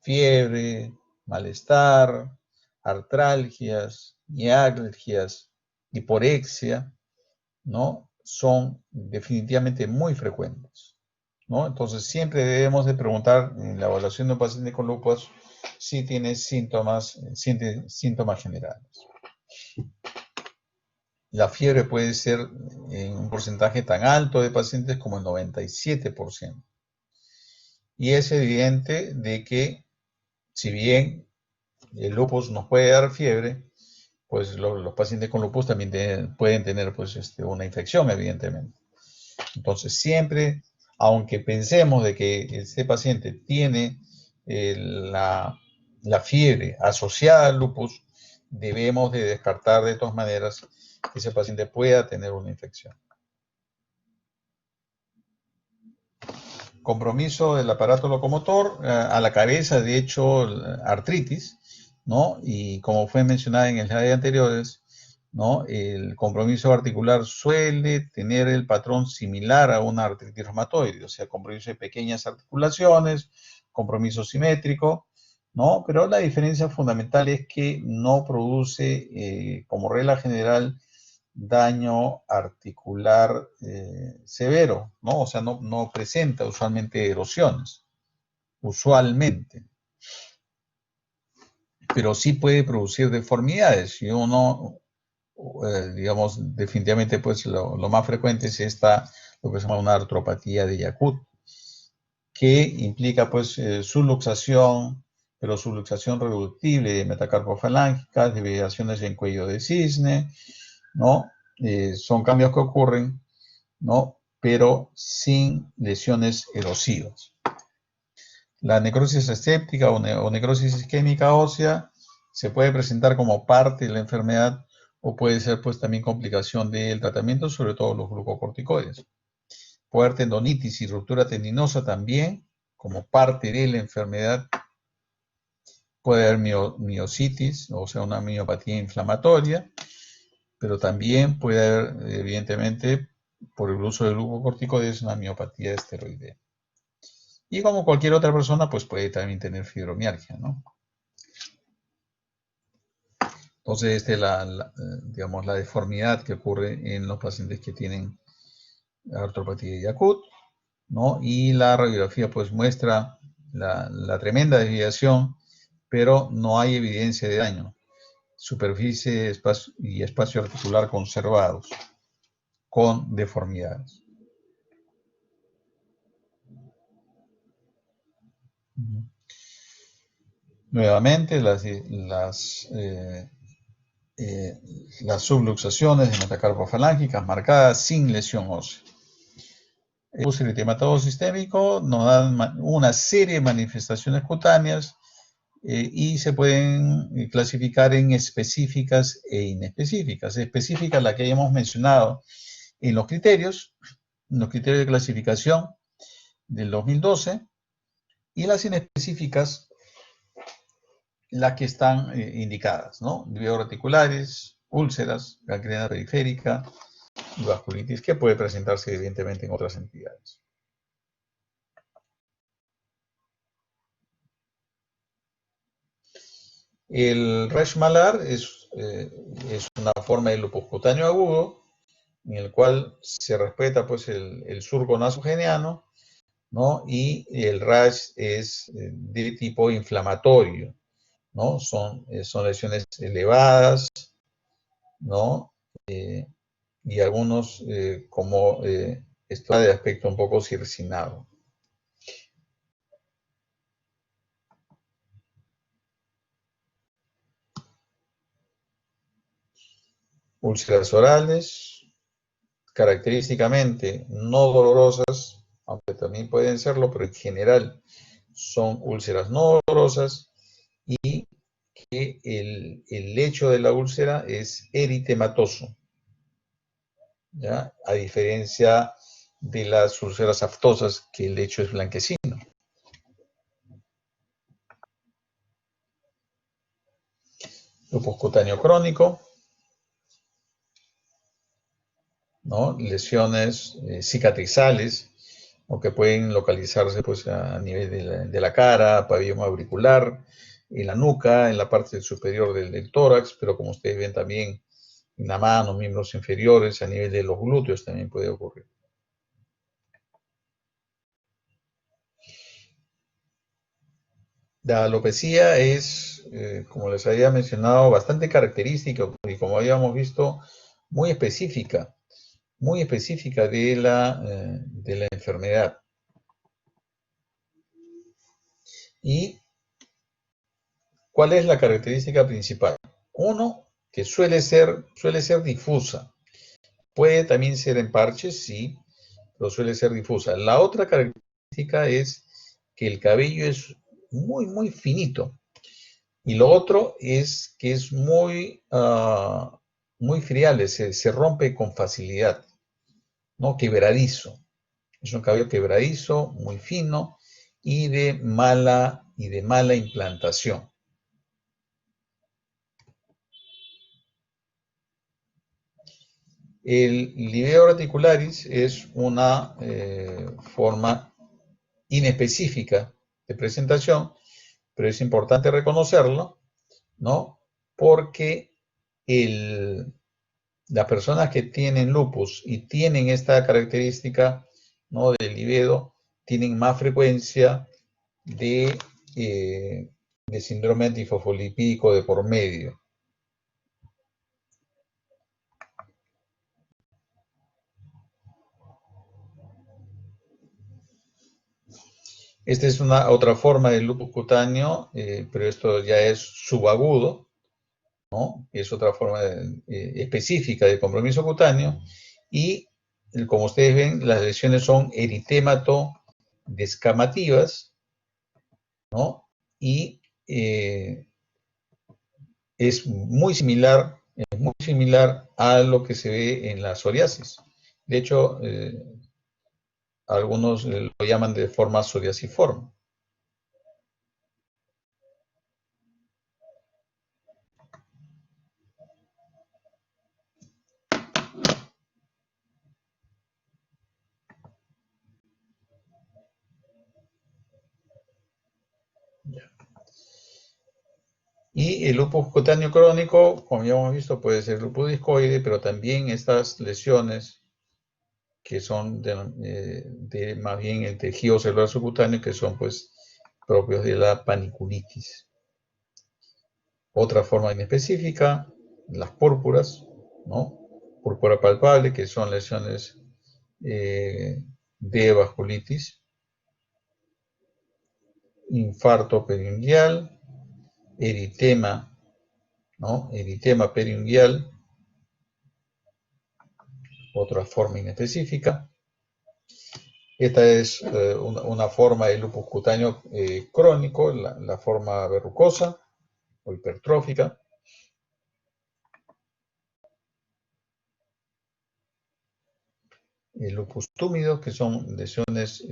Fiebre, malestar, artralgias, mialgias, hiporexia, ¿no? Son definitivamente muy frecuentes, ¿no? Entonces siempre debemos de preguntar en la evaluación de un paciente con lupus si tiene síntomas generales. La fiebre puede ser en un porcentaje tan alto de pacientes como el 97%. Y es evidente de que si bien el lupus nos puede dar fiebre, pues los pacientes con lupus también pueden tener pues, una infección, evidentemente. Entonces, siempre, aunque pensemos de que este paciente tiene la fiebre asociada al lupus, debemos de descartar de todas maneras que ese paciente pueda tener una infección. Compromiso del aparato locomotor, a la cabeza, de hecho, artritis, ¿no? Y como fue mencionado en el slide anteriores, ¿no? El compromiso articular suele tener el patrón similar a una artritis reumatoide, o sea, compromiso de pequeñas articulaciones, compromiso simétrico, ¿no? Pero la diferencia fundamental es que no produce, como regla general, daño articular severo, ¿no? O sea, no presenta usualmente erosiones, usualmente, pero sí puede producir deformidades. Si uno, digamos, definitivamente, pues lo más frecuente es lo que se llama una artropatía de Yacut, que implica, pues, subluxación, pero subluxación reductible de metacarpofalángicas, deviaciones en cuello de cisne, ¿no? Son cambios que ocurren, ¿no? Pero sin lesiones erosivas. La necrosis escéptica o necrosis isquémica ósea se puede presentar como parte de la enfermedad o puede ser pues también complicación del tratamiento, sobre todo los glucocorticoides. Puede haber tendonitis y ruptura tendinosa también como parte de la enfermedad. Puede haber miositis, o sea, una miopatía inflamatoria, pero también puede haber, evidentemente, por el uso de glucocorticoides, una miopatía esteroidea. Y como cualquier otra persona, pues puede también tener fibromialgia, ¿no? Entonces, esta es digamos, la deformidad que ocurre en los pacientes que tienen artropatía de Yacut, ¿no? Y la radiografía, pues, muestra la tremenda desviación, pero no hay evidencia de daño. Superficie y espacio articular conservados, con deformidades. Nuevamente, las subluxaciones de metacarpofalángicas marcadas sin lesión ósea. El lupus eritematoso sistémico nos da una serie de manifestaciones cutáneas y se pueden clasificar en específicas e inespecíficas. Específicas, la que hemos mencionado en los criterios de clasificación del 2012, y las inespecíficas, las que están indicadas, ¿no? Reticulares, úlceras, gangrena periférica y vasculitis, que puede presentarse evidentemente en otras entidades. El rash malar es una forma de lupus cutáneo agudo en el cual se respeta pues el surco nasogeniano, ¿no? Y el rash es de tipo inflamatorio, ¿no? Son lesiones elevadas, ¿no? Y algunos como está de aspecto un poco circinado. Úlceras orales, característicamente no dolorosas, aunque también pueden serlo, pero en general son úlceras no dolorosas, y que el lecho de la úlcera es eritematoso, ¿ya? A diferencia de las úlceras aftosas, que el lecho es blanquecino. Lupus cutáneo crónico, ¿no? Lesiones cicatrizales, o que pueden localizarse pues, a nivel de la cara, pabellón auricular, en la nuca, en la parte superior del tórax, pero como ustedes ven también en la mano, miembros inferiores, a nivel de los glúteos también puede ocurrir. La alopecia es, como les había mencionado, bastante característica y como habíamos visto, muy específica de la enfermedad. ¿Y cuál es la característica principal? Uno, que suele ser difusa. Puede también ser en parches, sí, pero suele ser difusa. La otra característica es que el cabello es muy finito. Y lo otro es que es muy friable, se rompe con facilidad, ¿no? Quebradizo. Es un cabello quebradizo, muy fino y de mala implantación. El livedo reticularis es una forma inespecífica de presentación, pero es importante reconocerlo, ¿no? Porque las personas que tienen lupus y tienen esta característica, ¿no? Del livedo, tienen más frecuencia de, eh, de síndrome antifosfolipídico de por medio. Esta es una otra forma del lupus cutáneo, pero esto ya es subagudo, ¿no? Es otra forma específica de compromiso cutáneo. Y como ustedes ven, las lesiones son eritémato-descamativas, ¿no? Y es muy similar a lo que se ve en la psoriasis. De hecho, algunos lo llaman de forma psoriasiforme. Y el lupus cutáneo crónico, como ya hemos visto, puede ser lupus discoide, pero también estas lesiones que son de más bien el tejido celular subcutáneo, que son pues propios de la paniculitis. Otra forma inespecífica, las púrpuras, ¿no? Púrpura palpable, que son lesiones de vasculitis, infarto periungual, eritema, ¿no? Eritema periungual, otra forma inespecífica. Esta es una forma de lupus cutáneo crónico, la forma verrucosa o hipertrófica. El lupus túmido, que son lesiones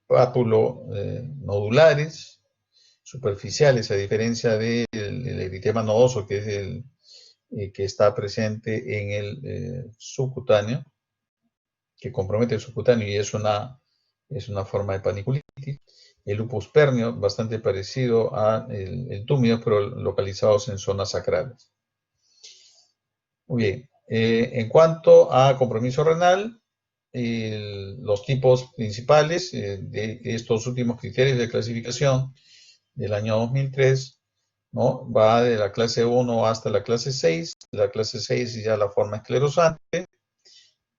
pápulo-nodulares, superficiales, a diferencia del eritema nodoso, que es el que está presente en el subcutáneo, que compromete el subcutáneo y es una forma de paniculitis. El lupus pernio, bastante parecido al el túmido, pero localizados en zonas sacrales. Muy bien. En cuanto a compromiso renal, los tipos principales de estos últimos criterios de clasificación del año 2003, ¿no? Va de la clase 1 hasta la clase 6. La clase 6 es ya la forma esclerosante,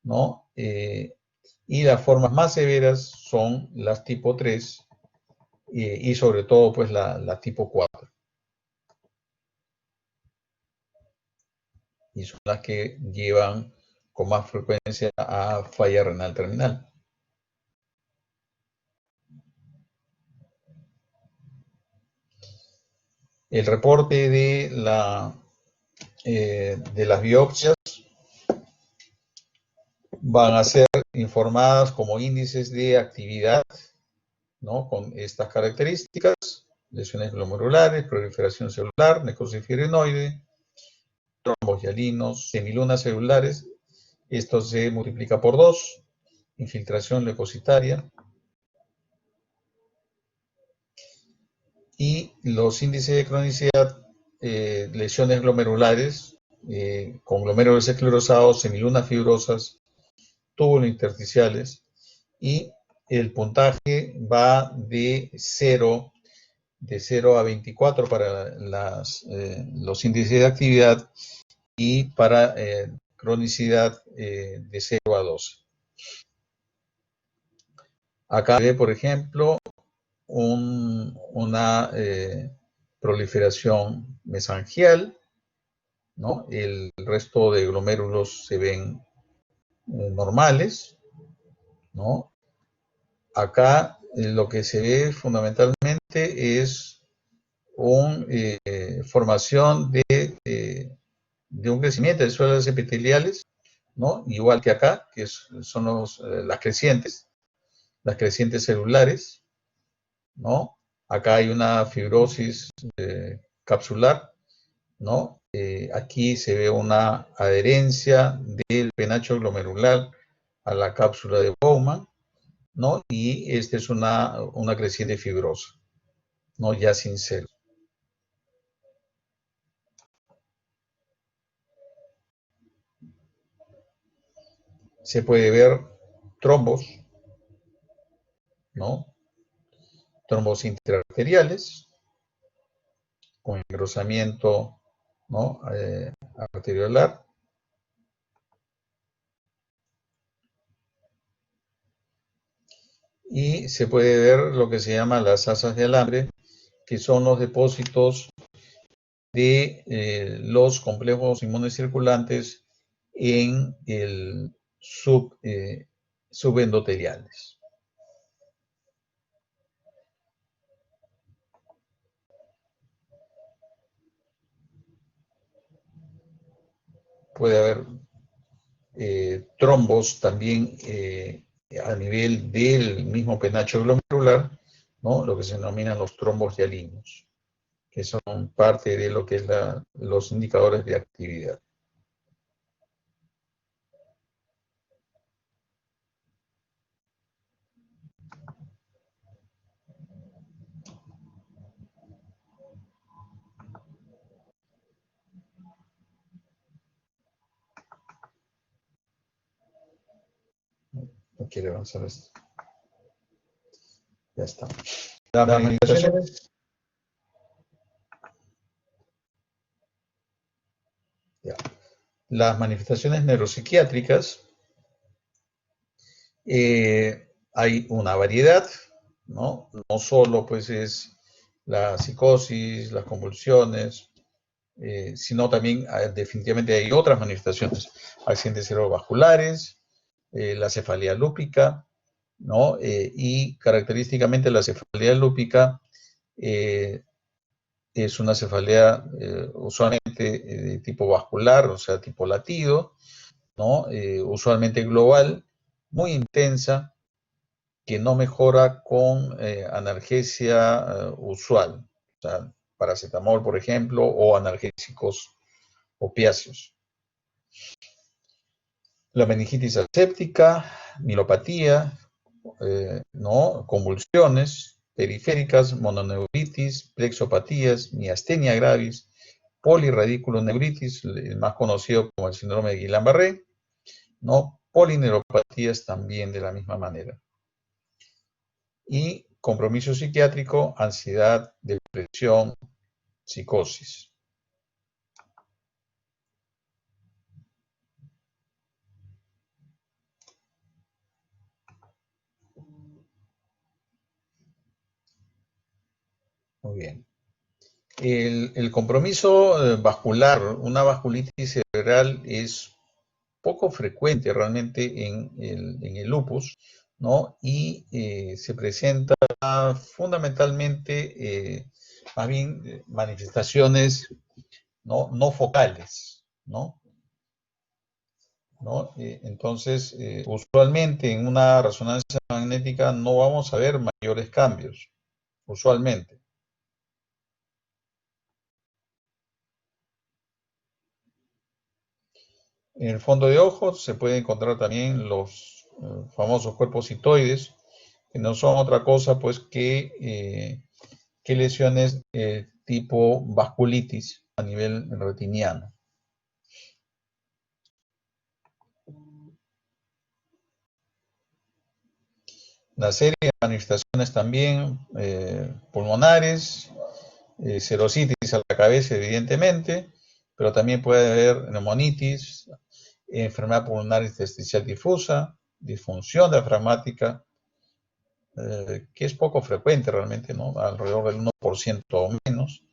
¿no? Y las formas más severas son las tipo 3 y sobre todo pues la tipo 4. Y y son las que llevan con más frecuencia a falla renal terminal. El reporte de las biopsias van a ser informadas como índices de actividad, ¿no? Con estas características: lesiones glomerulares, proliferación celular, necrosis fibrinoide, trombos hialinos, semilunas celulares. Esto se multiplica por 2, infiltración leucocitaria. Y los índices de cronicidad, lesiones glomerulares, con glomérulos esclerosados, semilunas fibrosas, túbulos intersticiales, y el puntaje va de 0 a 24 para los índices de actividad, y para cronicidad de 0 a 12. Acá ve, por ejemplo, una proliferación mesangial, ¿no? El resto de glomérulos se ven normales, ¿no? Acá lo que se ve fundamentalmente es una formación de un crecimiento de células epiteliales, ¿no? Igual que acá, que son las crecientes celulares, ¿no? Acá hay una fibrosis capsular, ¿no? Aquí se ve una adherencia del penacho glomerular a la cápsula de Bowman, ¿no? Y esta es una creciente fibrosa, ¿no? Ya sin celo. Se puede ver trombos, ¿no? Trombos interarteriales con engrosamiento, ¿no? Arteriolar. Y se puede ver lo que se llama las asas de alambre, que son los depósitos de los complejos inmunes circulantes en el subendoteliales. Puede haber trombos también a nivel del mismo penacho glomerular, ¿no? Lo que se denominan los trombos hialinos, que son parte de lo que es los indicadores de actividad. No quiere avanzar esto. Ya está. Las manifestaciones. Ya. Las manifestaciones neuropsiquiátricas, hay una variedad, ¿no? No solo pues es la psicosis, las convulsiones, sino también definitivamente hay otras manifestaciones: accidentes cerebrovasculares, la cefalea lúpica, ¿no? Y característicamente la cefalea lúpica es una cefalea usualmente de tipo vascular, o sea, tipo latido, ¿no? Usualmente global, muy intensa, que no mejora con analgesia usual, o sea, paracetamol, por ejemplo, o analgésicos opiáceos. La meningitis aséptica, mielopatía, ¿no? Convulsiones periféricas, mononeuritis, plexopatías, miastenia gravis, polirradiculoneuritis, el más conocido como el síndrome de Guillain-Barré, ¿no? Polineuropatías también de la misma manera. Y compromiso psiquiátrico, ansiedad, depresión, psicosis. Muy bien. El compromiso vascular, una vasculitis cerebral es poco frecuente realmente en el lupus, ¿no? Y se presenta fundamentalmente, más bien, manifestaciones no focales, ¿no? ¿No? Entonces, usualmente en una resonancia magnética no vamos a ver mayores cambios, usualmente. En el fondo de ojos se puede encontrar también los famosos cuerpos citoides, que no son otra cosa pues que lesiones tipo vasculitis a nivel retiniano. Una serie de manifestaciones también pulmonares, serositis a la cabeza evidentemente, pero también puede haber neumonitis, enfermedad pulmonar intersticial difusa, disfunción diafragmática, que es poco frecuente realmente, ¿no? Alrededor del 1% o menos.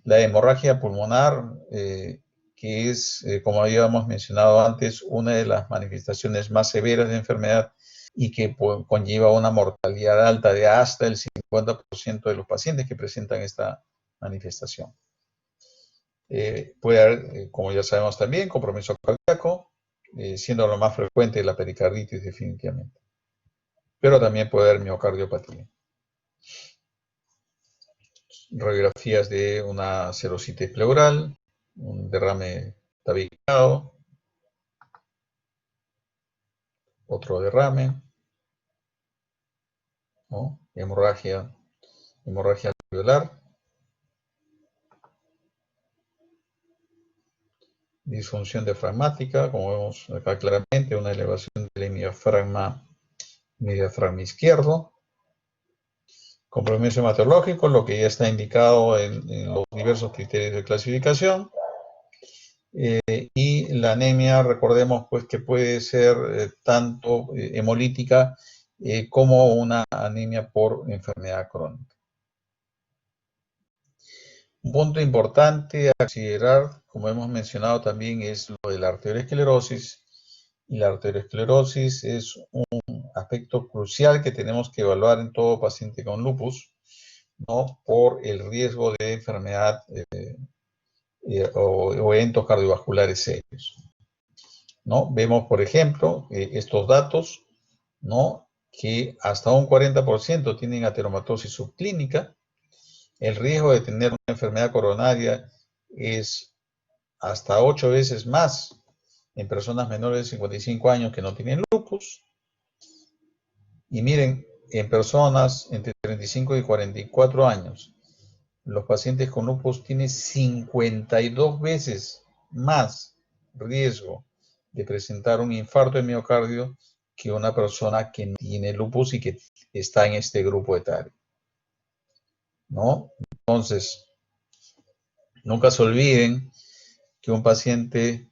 La hemorragia pulmonar, que es, como habíamos mencionado antes, una de las manifestaciones más severas de enfermedad y que conlleva una mortalidad alta de hasta el 50% de los pacientes que presentan esta manifestación. Puede haber, como ya sabemos también, compromiso cardíaco, siendo lo más frecuente la pericarditis definitivamente. Pero también puede haber miocardiopatía. Radiografías de una serositis pleural, un derrame tabicado, otro derrame, ¿no? Hemorragia alveolar, disfunción diafragmática, como vemos acá claramente, una elevación del diafragma izquierdo, compromiso hematológico, lo que ya está indicado en los diversos criterios de clasificación. Y la anemia, recordemos pues que puede ser tanto hemolítica como una anemia por enfermedad crónica. Un punto importante a considerar, como hemos mencionado también, es lo de la arteriosclerosis. Y la arteriosclerosis es un aspecto crucial que tenemos que evaluar en todo paciente con lupus, ¿no? Por el riesgo de enfermedad o eventos cardiovasculares serios, ¿no? Vemos, por ejemplo, estos datos, ¿no? Que hasta un 40% tienen ateromatosis subclínica. El riesgo de tener una enfermedad coronaria es hasta 8 veces más en personas menores de 55 años que no tienen lupus. Y miren, en personas entre 35 y 44 años, los pacientes con lupus tienen 52 veces más riesgo de presentar un infarto de miocardio que una persona que no tiene lupus y que está en este grupo etario, ¿no? Entonces, nunca se olviden que un paciente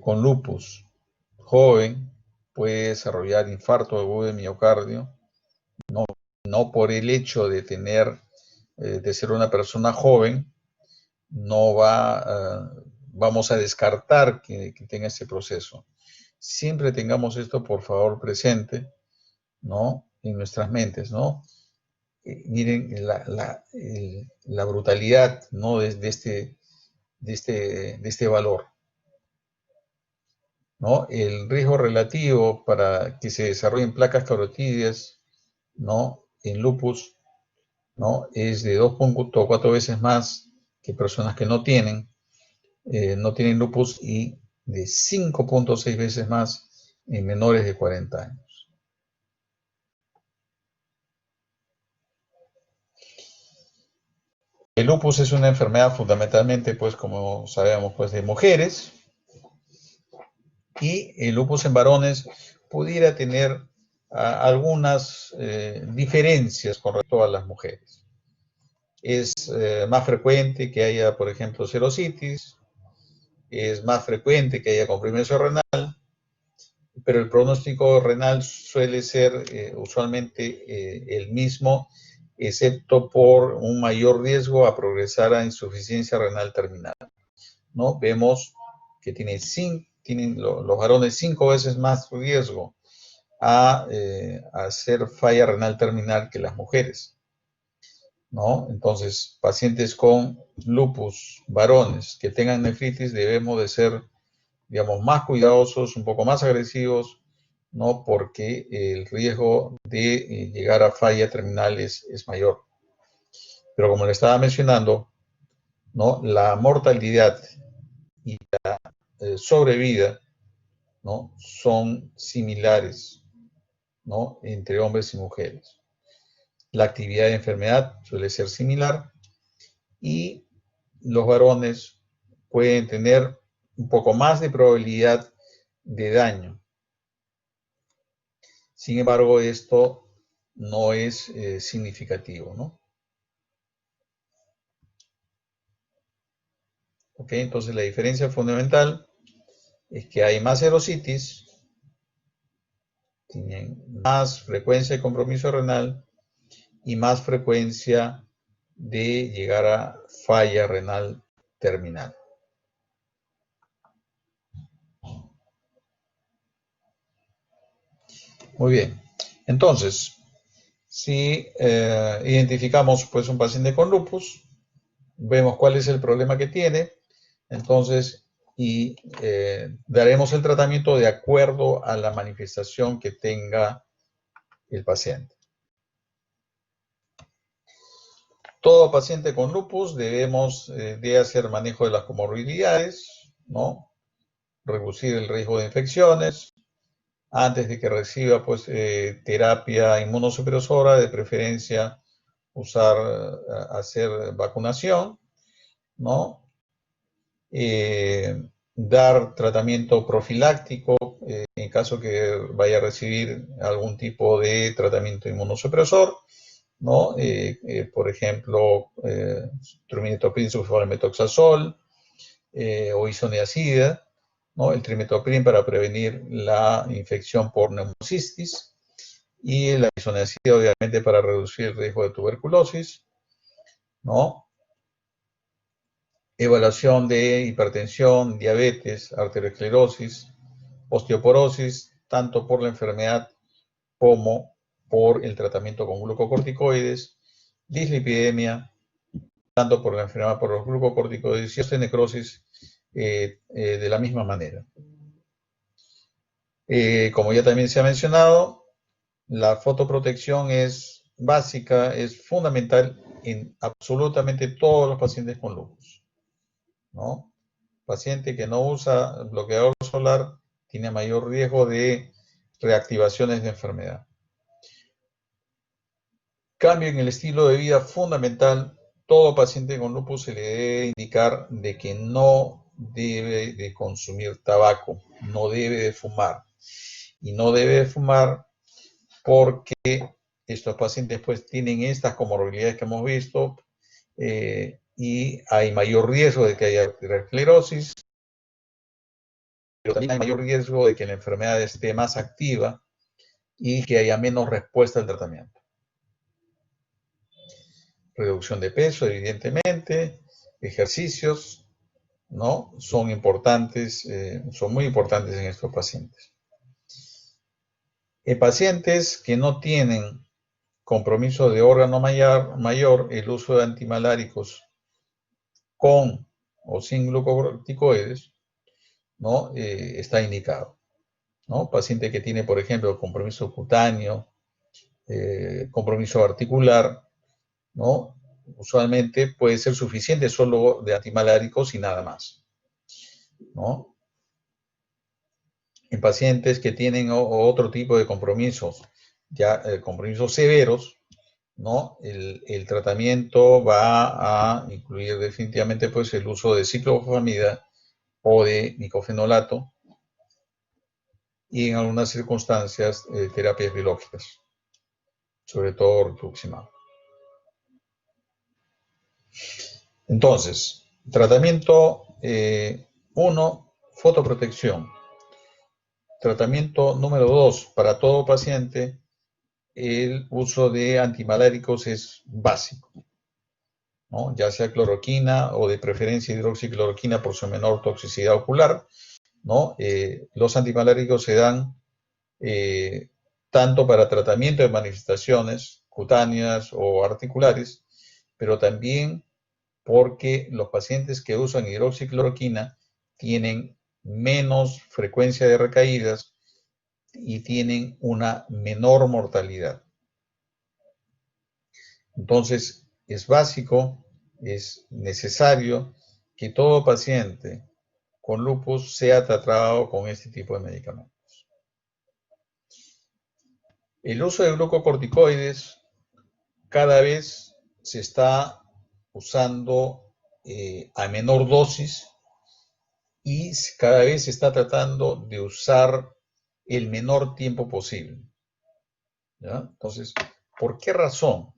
con lupus joven puede desarrollar infarto agudo de miocardio, no por el hecho de de ser una persona joven, no vamos a descartar que tenga ese proceso. Siempre tengamos esto, por favor, presente, ¿no? En nuestras mentes, ¿no? Miren la brutalidad, ¿no? De este valor, ¿no? El riesgo relativo para que se desarrollen placas carotídeas, ¿no? En lupus, ¿no? Es de 2.4 veces más que personas que no tienen lupus y de 5.6 veces más en menores de 40 años. El lupus es una enfermedad fundamentalmente, pues como sabemos, pues de mujeres, y el lupus en varones pudiera tener algunas diferencias con respecto a las mujeres. Es más frecuente que haya, por ejemplo, serositis, es más frecuente que haya comprimiso renal, pero el pronóstico renal suele ser usualmente el mismo, excepto por un mayor riesgo a progresar a insuficiencia renal terminal, ¿no? Vemos que tienen los varones 5 veces más riesgo a hacer falla renal terminal que las mujeres, ¿no? Entonces, pacientes con lupus, varones que tengan nefritis, debemos de ser, digamos, más cuidadosos, un poco más agresivos, ¿no? Porque el riesgo de llegar a falla terminal es mayor. Pero como le estaba mencionando, ¿no? La mortalidad y la sobrevida, ¿no? Son similares, ¿no? Entre hombres y mujeres. La actividad de enfermedad suele ser similar y los varones pueden tener un poco más de probabilidad de daño. Sin embargo, esto no es significativo, ¿no? ¿Ok? Entonces la diferencia fundamental es que hay más erositis, tienen más frecuencia de compromiso renal y más frecuencia de llegar a falla renal terminal. Muy bien. Entonces, si identificamos pues un paciente con lupus, vemos cuál es el problema que tiene, entonces, y daremos el tratamiento de acuerdo a la manifestación que tenga el paciente. Todo paciente con lupus debemos de hacer manejo de las comorbilidades, ¿no? Reducir el riesgo de infecciones, antes de que reciba pues terapia inmunosupresora, de preferencia hacer vacunación, ¿no? Dar tratamiento profiláctico en caso que vaya a recibir algún tipo de tratamiento inmunosupresor, ¿no? Por ejemplo, trimethoprim, sulforametoxazol o isoniazida, ¿no? El trimetoprim para prevenir la infección por neumocistis y la isoniazida obviamente para reducir el riesgo de tuberculosis, ¿no? Evaluación de hipertensión, diabetes, arteriosclerosis, osteoporosis, tanto por la enfermedad como por el tratamiento con glucocorticoides, dislipidemia, tanto por la enfermedad por los glucocorticoides y osteonecrosis de la misma manera. Como ya también se ha mencionado, la fotoprotección es básica, es fundamental en absolutamente todos los pacientes con lupus, ¿no? Paciente que no usa bloqueador solar tiene mayor riesgo de reactivaciones de enfermedad. Cambio en el estilo de vida fundamental. Todo paciente con lupus se le debe indicar de que no debe de consumir tabaco, no debe de fumar. Y no debe de fumar porque estos pacientes pues tienen estas comorbilidades que hemos visto y hay mayor riesgo de que haya arteriosclerosis, pero también hay mayor riesgo de que la enfermedad esté más activa y que haya menos respuesta al tratamiento. Reducción de peso, evidentemente, ejercicios, ¿no? Son importantes, son muy importantes en estos pacientes. En pacientes que no tienen compromiso de órgano mayor, el uso de antimaláricos con o sin glucocorticoides, ¿no? Está indicado, ¿no? Paciente que tiene, por ejemplo, compromiso cutáneo, compromiso articular, ¿no? Usualmente puede ser suficiente solo de antimaláricos y nada más, ¿no? En pacientes que tienen otro tipo de compromisos, ya compromisos severos, ¿no? El tratamiento va a incluir definitivamente pues, el uso de ciclofosfamida o de micofenolato y en algunas circunstancias terapias biológicas, sobre todo rituximab. Entonces, tratamiento 1, fotoprotección. Tratamiento número 2, para todo paciente, el uso de antimaláricos es básico. ¿no? Ya sea cloroquina o de preferencia hidroxicloroquina por su menor toxicidad ocular, ¿no? Los antimaláricos se dan tanto para tratamiento de manifestaciones cutáneas o articulares, pero también porque los pacientes que usan hidroxicloroquina tienen menos frecuencia de recaídas y tienen una menor mortalidad. Entonces, es básico, es necesario que todo paciente con lupus sea tratado con este tipo de medicamentos. El uso de glucocorticoides cada vez se está usando a menor dosis y cada vez se está tratando de usar el menor tiempo posible, ¿ya? Entonces, ¿por qué razón?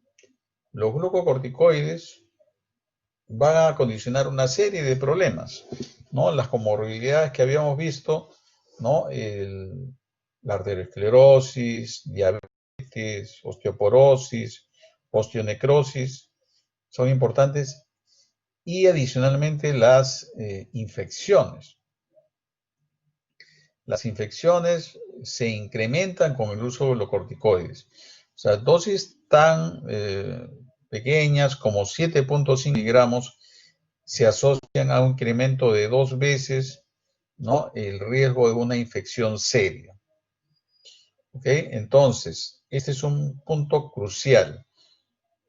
Los glucocorticoides van a condicionar una serie de problemas, ¿no? Las comorbilidades que habíamos visto, ¿no? La arteriosclerosis, diabetes, osteoporosis, osteonecrosis, son importantes y adicionalmente las infecciones. Las infecciones se incrementan con el uso de los corticoides. O sea, dosis tan pequeñas como 7.5 miligramos se asocian a un incremento de 2 veces, ¿no?, el riesgo de una infección seria. ¿Ok? Entonces, este es un punto crucial.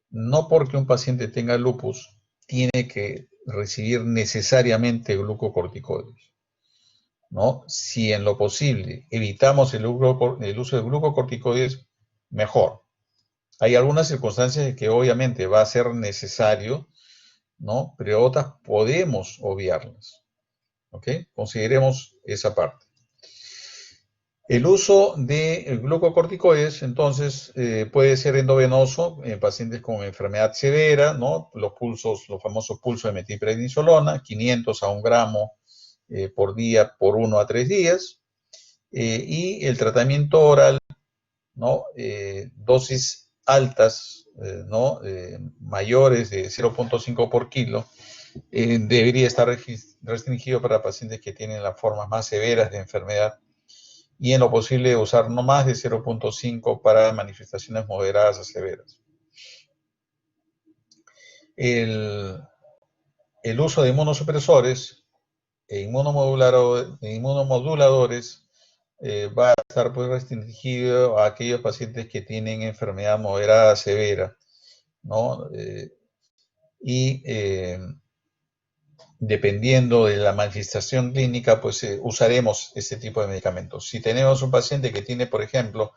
No porque un paciente tenga lupus, tiene que recibir necesariamente glucocorticoides, ¿no? Si en lo posible evitamos el uso de glucocorticoides, mejor. Hay algunas circunstancias en que obviamente va a ser necesario, ¿no? Pero otras podemos obviarlas, ¿ok? Consideremos esa parte. El uso de glucocorticoides, entonces, puede ser endovenoso en pacientes con enfermedad severa, ¿no? Los famosos pulsos de metilprednisolona, 500 a 1 gramo por día por 1 a 3 días. Y el tratamiento oral, ¿no? Dosis altas, ¿no? Mayores de 0.5 por kilo, debería estar restringido para pacientes que tienen las formas más severas de enfermedad y en lo posible usar no más de 0.5 para manifestaciones moderadas a severas. El uso de inmunosupresores e inmunomoduladores va a estar pues restringido a aquellos pacientes que tienen enfermedad moderada severa, ¿no? Dependiendo de la manifestación clínica, pues usaremos este tipo de medicamentos. Si tenemos un paciente que tiene, por ejemplo,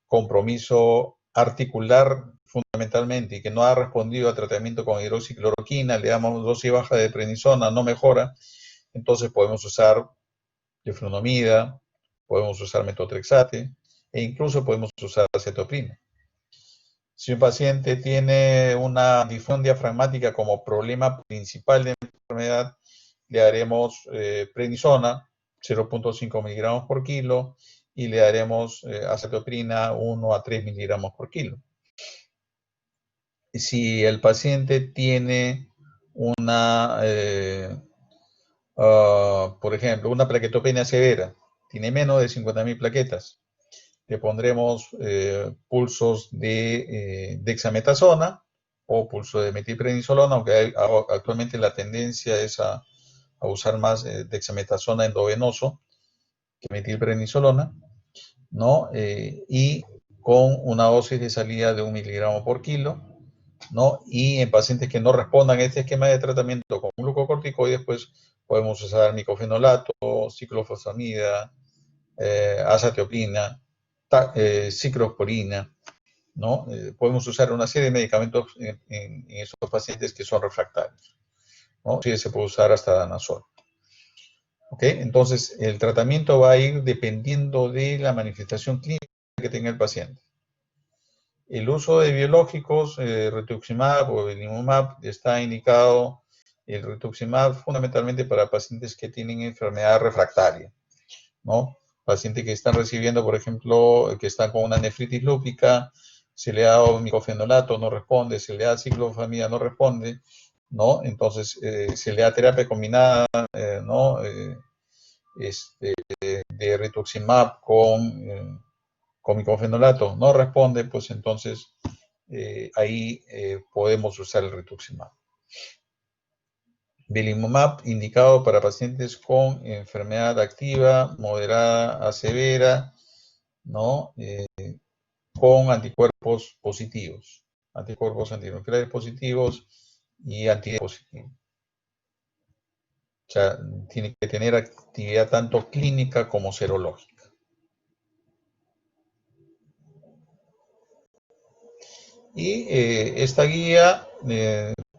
compromiso articular fundamentalmente y que no ha respondido al tratamiento con hidroxicloroquina, le damos dosis baja de prednisona, no mejora, entonces podemos usar diflunomida, podemos usar metotrexate e incluso podemos usar acetoprina. Si un paciente tiene una disfunción diafragmática como problema principal de enfermedad, le daremos prednisona, 0.5 miligramos por kilo, y le daremos acetoprina 1 a 3 miligramos por kilo. Si el paciente tiene una, por ejemplo, una plaquetopenia severa, tiene menos de 50.000 plaquetas, le pondremos pulsos de dexametasona o pulso de metilprednisolona, aunque actualmente la tendencia es a usar más dexametasona endovenoso que metilprednisolona, ¿no? Y con una dosis de salida de 1 miligramo por kilo, ¿no? Y en pacientes que no respondan a este esquema de tratamiento con glucocorticoides, pues podemos usar micofenolato, ciclofosfamida, azathioprina, ciclosporina, ¿no? Podemos usar una serie de medicamentos en esos pacientes que son refractarios, ¿no? Sí, se puede usar hasta danazol. ¿Ok? Entonces, el tratamiento va a ir dependiendo de la manifestación clínica que tenga el paciente. El uso de biológicos, rituximab o belimumab, está indicado el rituximab fundamentalmente para pacientes que tienen enfermedad refractaria, ¿no? Pacientes que están recibiendo, por ejemplo, que están con una nefritis lúpica se le da micofenolato, no responde, se le da ciclofosfamida, no responde, ¿no? Entonces se le da terapia combinada, ¿no? De rituximab con micofenolato, no responde, pues entonces ahí podemos usar el rituximab. Belimumab indicado para pacientes con enfermedad activa, moderada a severa, ¿no? Con anticuerpos positivos, anticuerpos antinucleares positivos y antigenes positivos. O sea, tiene que tener actividad tanto clínica como serológica. Y esta guía,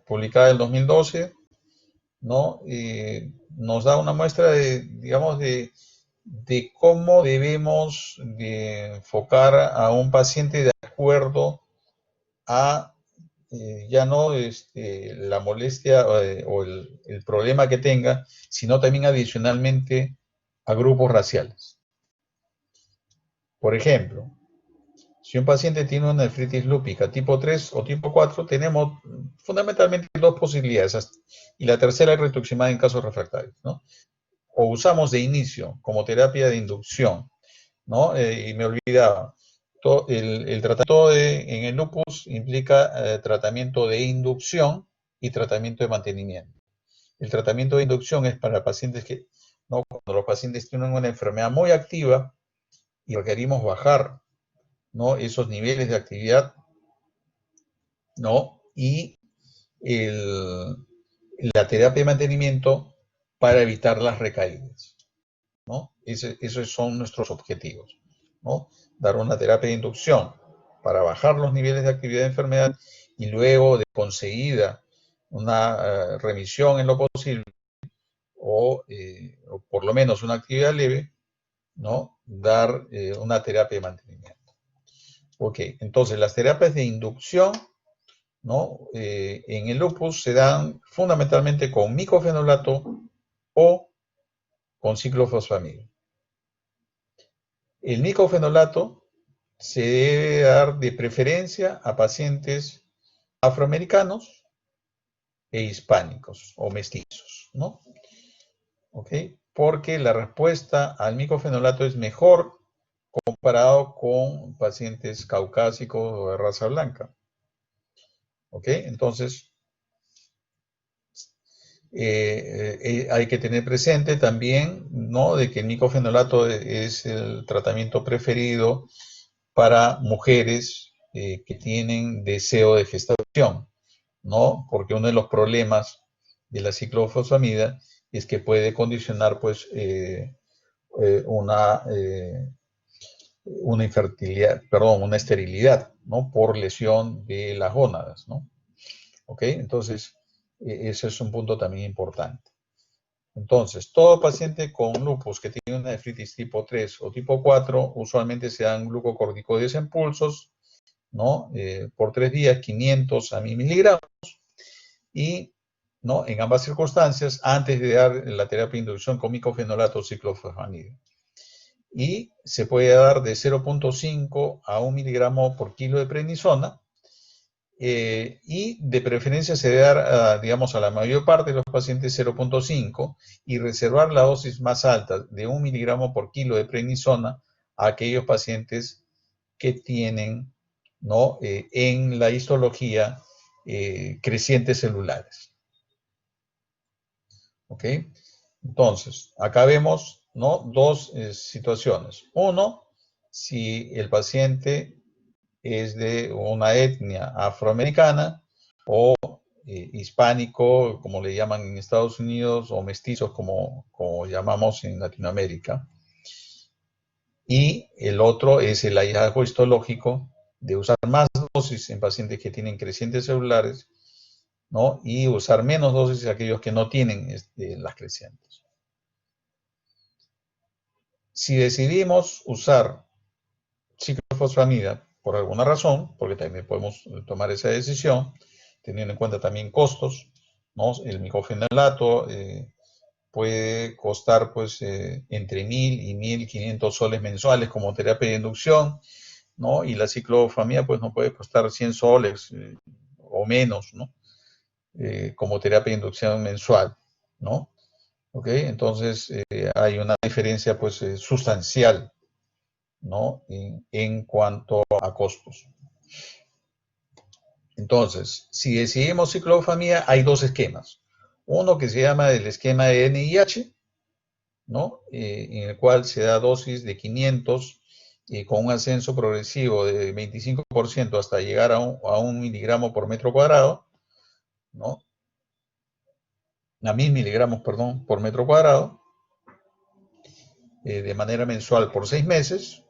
publicada en 2012, ¿no? Nos da una muestra de, digamos, de cómo debemos de enfocar a un paciente de acuerdo a ya no la molestia o el problema que tenga, sino también adicionalmente a grupos raciales. Por ejemplo, si un paciente tiene una nefritis lúpica tipo 3 o tipo 4, tenemos fundamentalmente dos posibilidades, y la tercera es rituximab en casos refractarios, ¿no? O usamos de inicio como terapia de inducción, ¿no? Y me olvidaba, el tratamiento en el lupus implica tratamiento de inducción y tratamiento de mantenimiento. El tratamiento de inducción es para pacientes que, ¿no? Cuando los pacientes tienen una enfermedad muy activa y requerimos bajar, ¿no? Esos niveles de actividad, ¿no? Y la terapia de mantenimiento para evitar las recaídas, ¿no? Esos son nuestros objetivos, ¿no? Dar una terapia de inducción para bajar los niveles de actividad de enfermedad y luego de conseguida una remisión en lo posible o por lo menos una actividad leve, ¿no? Dar una terapia de mantenimiento. Ok, entonces las terapias de inducción, ¿no? En el lupus se dan fundamentalmente con micofenolato o con ciclofosfamida. El micofenolato se debe dar de preferencia a pacientes afroamericanos e hispánicos o mestizos, ¿no? ¿Ok? Porque la respuesta al micofenolato es mejor comparado con pacientes caucásicos o de raza blanca. ¿Ok? Entonces, hay que tener presente también, ¿no? De que el micofenolato es el tratamiento preferido para mujeres que tienen deseo de gestación, ¿no? Porque uno de los problemas de la ciclofosfamida es que puede condicionar, pues, una infertilidad, perdón, una esterilidad, ¿no? Por lesión de las gónadas, ¿no? ¿Ok? Entonces, ese es un punto también importante. Entonces, todo paciente con lupus que tiene una nefritis tipo 3 o tipo 4, usualmente se dan glucocorticoides en pulsos, ¿no? Por 3 días, 500 a 1000 miligramos, y, ¿no? En ambas circunstancias, antes de dar la terapia de inducción con micofenolato o ciclofosfamida. Y se puede dar de 0.5 a 1 miligramo por kilo de prednisona, y de preferencia se debe dar, digamos, a la mayor parte de los pacientes 0.5 y reservar la dosis más alta de 1 miligramo por kilo de prednisona a aquellos pacientes que tienen, ¿no? En la histología crecientes celulares. ¿Ok? Entonces, acá vemos, ¿no? Dos situaciones. Uno, si el paciente es de una etnia afroamericana o hispánico, como le llaman en Estados Unidos, o mestizos, como llamamos en Latinoamérica. Y el otro es el hallazgo histológico de usar más dosis en pacientes que tienen crecientes celulares, ¿no? Y usar menos dosis en aquellos que no tienen las crecientes. Si decidimos usar ciclofosfamida por alguna razón, porque también podemos tomar esa decisión, teniendo en cuenta también costos, ¿no? El micofenolato puede costar, pues, entre 1000 y 1500 soles mensuales como terapia de inducción, ¿no? Y la ciclofamida pues no puede costar 100 soles o menos, ¿no? Como terapia de inducción mensual, ¿no? ¿Ok? Entonces hay una diferencia pues sustancial, ¿no? En cuanto a costos. Entonces, si decidimos ciclofamida, hay dos esquemas. Uno que se llama el esquema de NIH, ¿no? En el cual se da dosis de 500 con un ascenso progresivo de 25% hasta llegar a un miligramo por metro cuadrado, ¿no? A 1000 miligramos, perdón, por metro cuadrado, de manera mensual por 6 meses.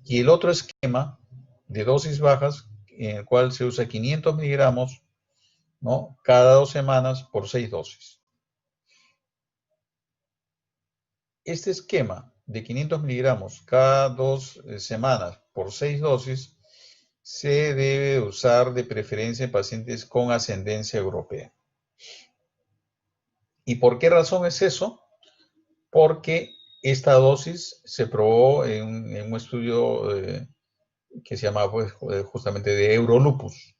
Y el otro esquema de dosis bajas, en el cual se usa 500 miligramos, ¿no? Cada 2 semanas por 6 dosis. Este esquema de 500 miligramos cada 2 semanas por 6 dosis se debe usar de preferencia en pacientes con ascendencia europea. ¿Y por qué razón es eso? Porque esta dosis se probó en un estudio que se llama pues, justamente de Eurolupus,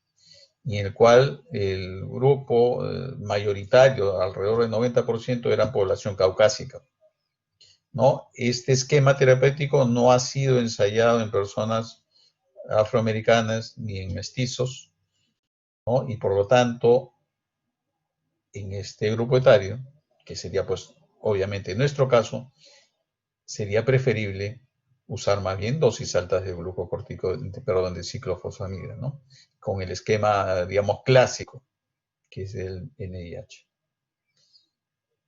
y en el cual el grupo mayoritario, alrededor del 90%, era población caucásica, ¿no? Este esquema terapéutico no ha sido ensayado en personas afroamericanas ni en mestizos, ¿no? Y por lo tanto, en este grupo etario, que sería pues obviamente en nuestro caso, sería preferible usar más bien dosis altas de glucocorticoide, perdón, de ciclofosfamida, ¿no? Con el esquema, digamos, clásico, que es el NIH.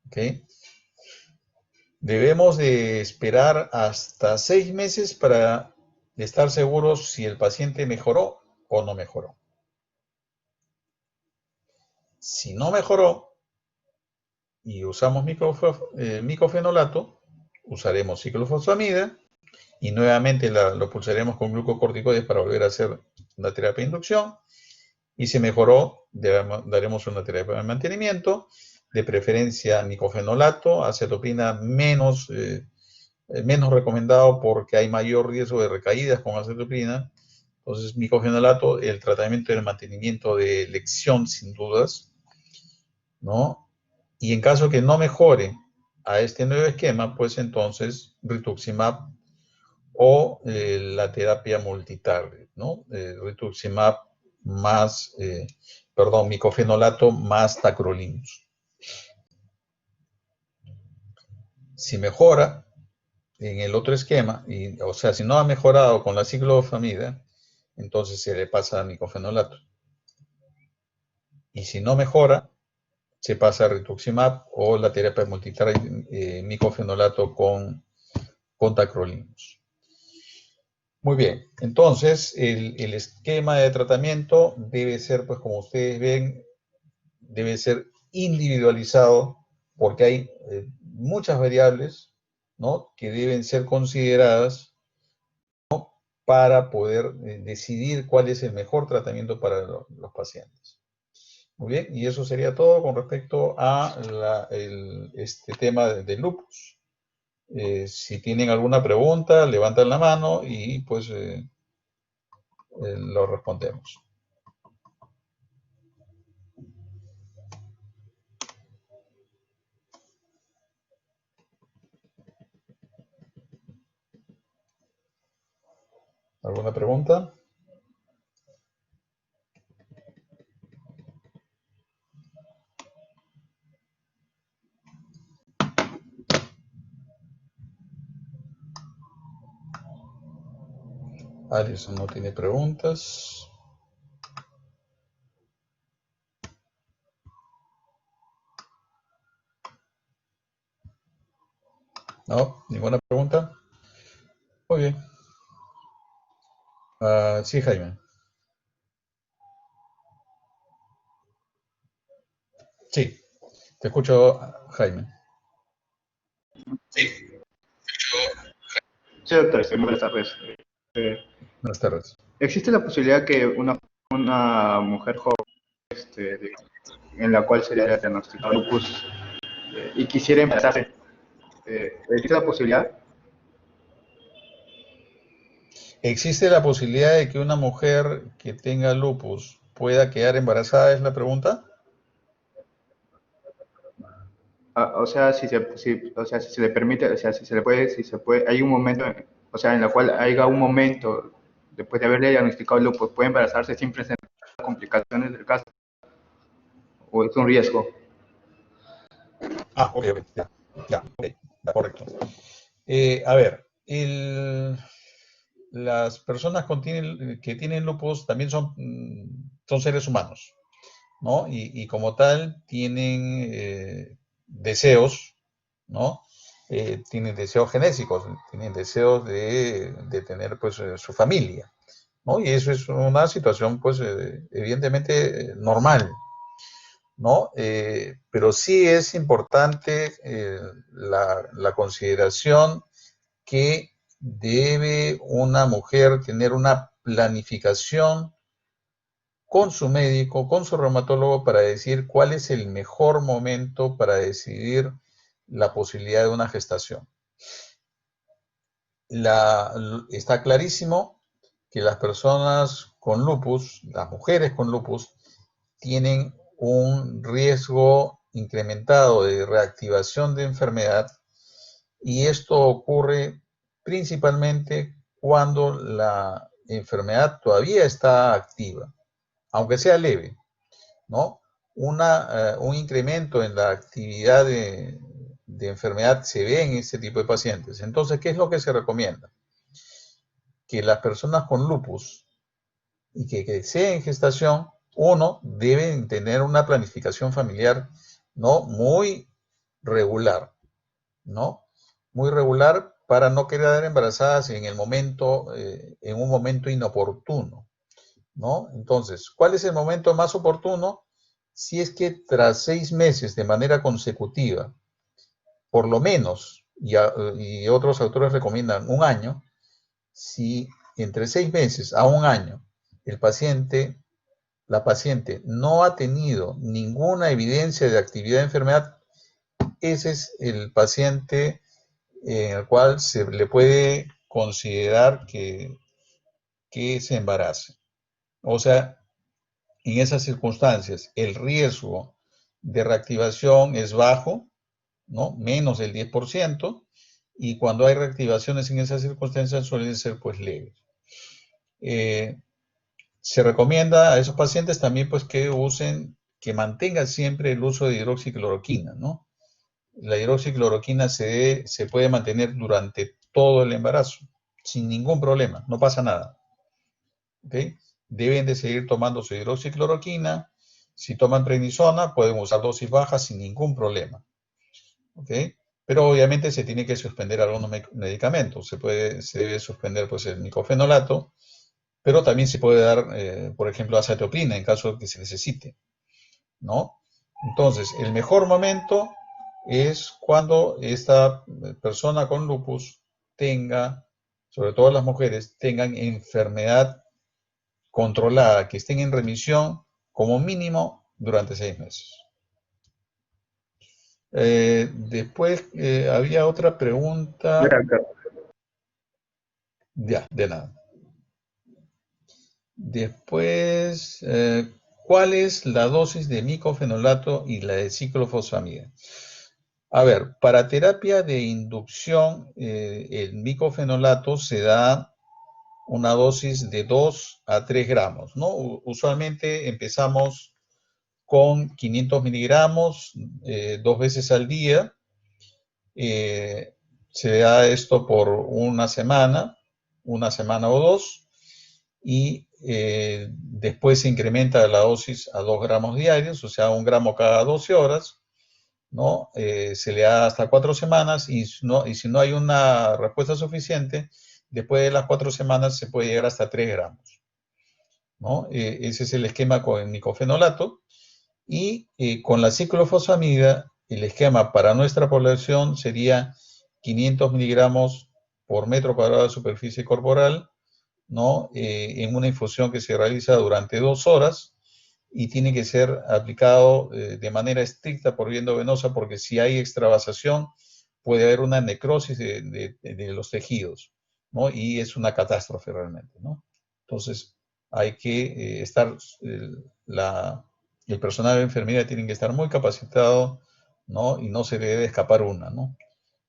¿Ok? Debemos de esperar hasta 6 meses para estar seguros si el paciente mejoró o no mejoró. Si no mejoró y usamos micofenolato, usaremos ciclofosfamida y nuevamente lo pulsaremos con glucocorticoides para volver a hacer una terapia de inducción. Y si mejoró, daremos una terapia de mantenimiento, de preferencia micofenolato, acetopina menos recomendado porque hay mayor riesgo de recaídas con acetopina. Entonces, micofenolato, el tratamiento del mantenimiento de elección, sin dudas, ¿no? Y en caso que no mejore a este nuevo esquema, pues entonces rituximab o la terapia multitarget, ¿no? Rituximab más, micofenolato más tacrolimus. Si mejora en el otro esquema, o sea, si no ha mejorado con la ciclofamida, entonces se le pasa a micofenolato. Y si no mejora, se pasa a rituximab o la terapia multitarget micofenolato con tacrolimus. Muy bien, entonces el esquema de tratamiento debe ser, pues como ustedes ven, debe ser individualizado porque hay muchas variables, ¿no? Que deben ser consideradas, ¿no? Para poder decidir cuál es el mejor tratamiento para los pacientes. Muy bien, y eso sería todo con respecto a este tema de lupus. Si tienen alguna pregunta, levantan la mano y pues lo respondemos. ¿Alguna pregunta? Alison no tiene preguntas. No, ninguna pregunta. Muy bien. Sí, Jaime. Sí, te escucho, Jaime. Sí, sí, doctor, buenas tardes. Buenas tardes. ¿Existe la posibilidad que una mujer joven, en la cual se le haya diagnosticado lupus y quisiera embarazarse, existe la posibilidad? ¿Existe la posibilidad de que una mujer que tenga lupus pueda quedar embarazada? Es la pregunta. O sea, o sea, si se le permite, o sea, si se puede, hay un momento, o sea, en la cual haya un momento, después de haberle diagnosticado lupus, puede embarazarse sin presentar complicaciones del caso, o es un riesgo. Ah, ok, ok, ya, ya, ok, ya, correcto. A ver, las personas que tienen lupus también son seres humanos, ¿no? Y como tal tienen deseos, ¿no? Tienen deseos genésicos, tienen deseos de tener pues su familia, ¿no? Y eso es una situación pues evidentemente normal, ¿no? Pero sí es importante la consideración que debe una mujer tener una planificación con su médico, con su reumatólogo, para decir cuál es el mejor momento para decidir la posibilidad de una gestación. Está clarísimo que las personas con lupus, las mujeres con lupus, tienen un riesgo incrementado de reactivación de enfermedad, y esto ocurre principalmente cuando la enfermedad todavía está activa, aunque sea leve, ¿no? Un incremento en la actividad de enfermedad se ve en este tipo de pacientes. Entonces, ¿qué es lo que se recomienda? Que las personas con lupus y que deseen gestación, uno, deben tener una planificación familiar, ¿no? Muy regular, ¿no? Muy regular para no quedar embarazadas en un momento inoportuno, ¿no? Entonces, ¿cuál es el momento más oportuno? Si es que tras 6 meses de manera consecutiva, por lo menos, y otros autores recomiendan un año, si entre 6 meses a un año el paciente, la paciente no ha tenido ninguna evidencia de actividad de enfermedad, ese es el paciente en el cual se le puede considerar que se embarace. O sea, en esas circunstancias, el riesgo de reactivación es bajo, ¿no? Menos del 10%, y cuando hay reactivaciones en esas circunstancias suelen ser pues leves. Eh, Se recomienda a esos pacientes también pues que mantengan siempre el uso de hidroxicloroquina, ¿no? La hidroxicloroquina se puede mantener durante todo el embarazo, sin ningún problema, no pasa nada. ¿Okay? Deben de seguir tomando su hidroxicloroquina. Si toman prednisona, pueden usar dosis bajas sin ningún problema. ¿Okay? Pero obviamente se tiene que suspender algunos medicamentos. Se debe suspender pues, el micofenolato, pero también se puede dar, por ejemplo, azatioprina en caso de que se necesite, ¿no? Entonces, el mejor momento es cuando esta persona con lupus tenga, sobre todo las mujeres, tengan enfermedad controlada, que estén en remisión como mínimo durante 6 meses. Después había otra pregunta. Ya, de nada. Después, ¿cuál es la dosis de micofenolato y la de ciclofosfamida? A ver, para terapia de inducción, el micofenolato se da una dosis de 2 a 3 gramos, ¿no? Usualmente empezamos con 500 miligramos 2 veces al día. Eh, Se da esto por una semana o dos, y después se incrementa la dosis a 2 gramos diarios, o sea, 1 gramo cada 12 horas, ¿no? Se le da hasta 4 semanas, y si no hay una respuesta suficiente, después de las 4 semanas se puede llegar hasta 3 gramos, ¿no? Ese es el esquema con el micofenolato. Y con la ciclofosfamida, el esquema para nuestra población sería 500 miligramos por metro cuadrado de superficie corporal, ¿no? En una infusión que se realiza durante 2 horas, y tiene que ser aplicado de manera estricta por vía endovenosa, porque si hay extravasación puede haber una necrosis de los tejidos. ¿no? Y es una catástrofe realmente, ¿no? Entonces, hay que el personal de enfermería tiene que estar muy capacitado, ¿no? Y no se le debe escapar una, ¿no?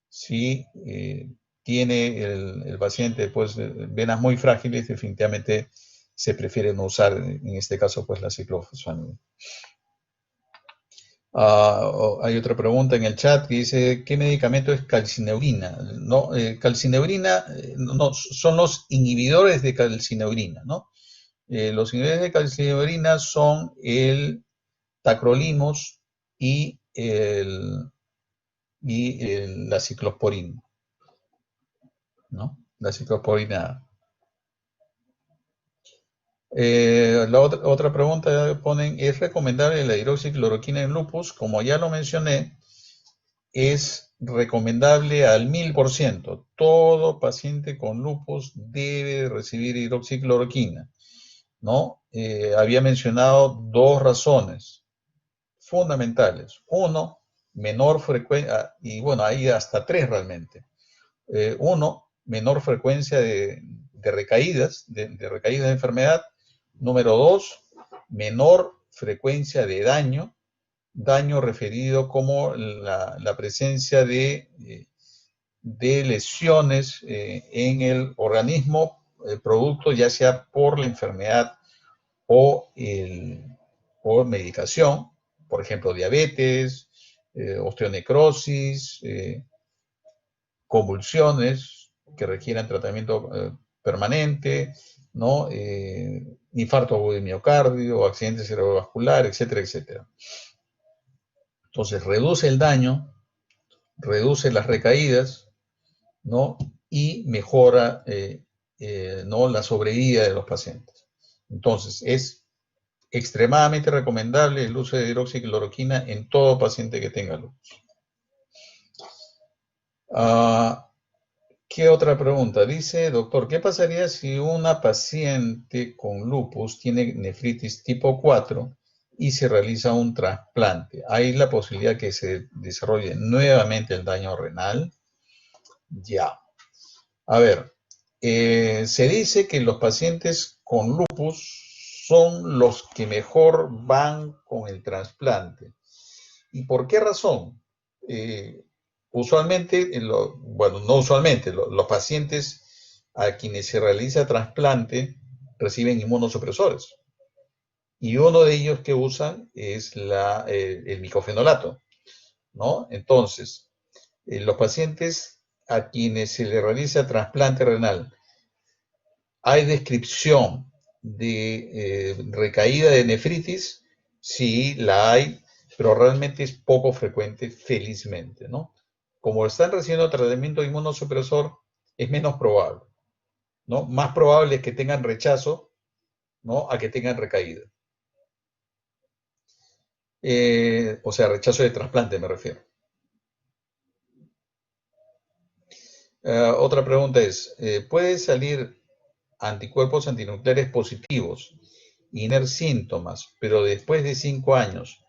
Si tiene el paciente, pues, venas muy frágiles, definitivamente se prefiere no usar, en este caso, pues, la ciclofosfamida. Hay otra pregunta en el chat que dice, ¿qué medicamento es calcineurina? No, calcineurina no, son los inhibidores de calcineurina, ¿no? Los inhibidores de calcineurina son el tacrolimus y, la ciclosporina, ¿no? La ciclosporina. La otra pregunta ponen, ¿es recomendable la hidroxicloroquina en lupus? Como ya lo mencioné, es recomendable al 1000%. Todo paciente con lupus debe recibir hidroxicloroquina, ¿no? Había mencionado dos razones fundamentales. Uno, menor frecuencia, y bueno, hay hasta tres realmente. Uno, menor frecuencia de recaídas, de recaídas de enfermedad. Número dos, menor frecuencia de daño referido como la presencia de lesiones en el organismo, producto ya sea por la enfermedad o, o medicación, por ejemplo, diabetes, osteonecrosis, convulsiones que requieran tratamiento permanente, ¿no? Infarto de miocardio, accidente cerebrovascular, etcétera, etcétera. Entonces, reduce el daño, reduce las recaídas, ¿no? Y mejora ¿no? la sobrevida de los pacientes. Entonces, es extremadamente recomendable el uso de hidroxicloroquina en todo paciente que tenga lupus. ¿Qué otra pregunta? Dice, doctor, ¿qué pasaría si una paciente con lupus tiene nefritis tipo 4 y se realiza un trasplante? ¿Hay la posibilidad que se desarrolle nuevamente el daño renal? Ya. A ver, se dice que los pacientes con lupus son los que mejor van con el trasplante. ¿Y por qué razón? Usualmente, bueno, no usualmente, los pacientes a quienes se realiza trasplante reciben inmunosupresores. Y uno de ellos que usan es el micofenolato, ¿no? Entonces, los pacientes a quienes se les realiza trasplante renal, ¿hay descripción de recaída de nefritis? Sí, la hay, pero realmente es poco frecuente, felizmente, ¿no? Como están recibiendo tratamiento inmunosupresor, es menos probable, ¿no? Más probable es que tengan rechazo, ¿no? A que tengan recaída. O sea, rechazo de trasplante me refiero. Otra pregunta es, ¿puede salir anticuerpos antinucleares positivos y tener síntomas, pero después de 5 años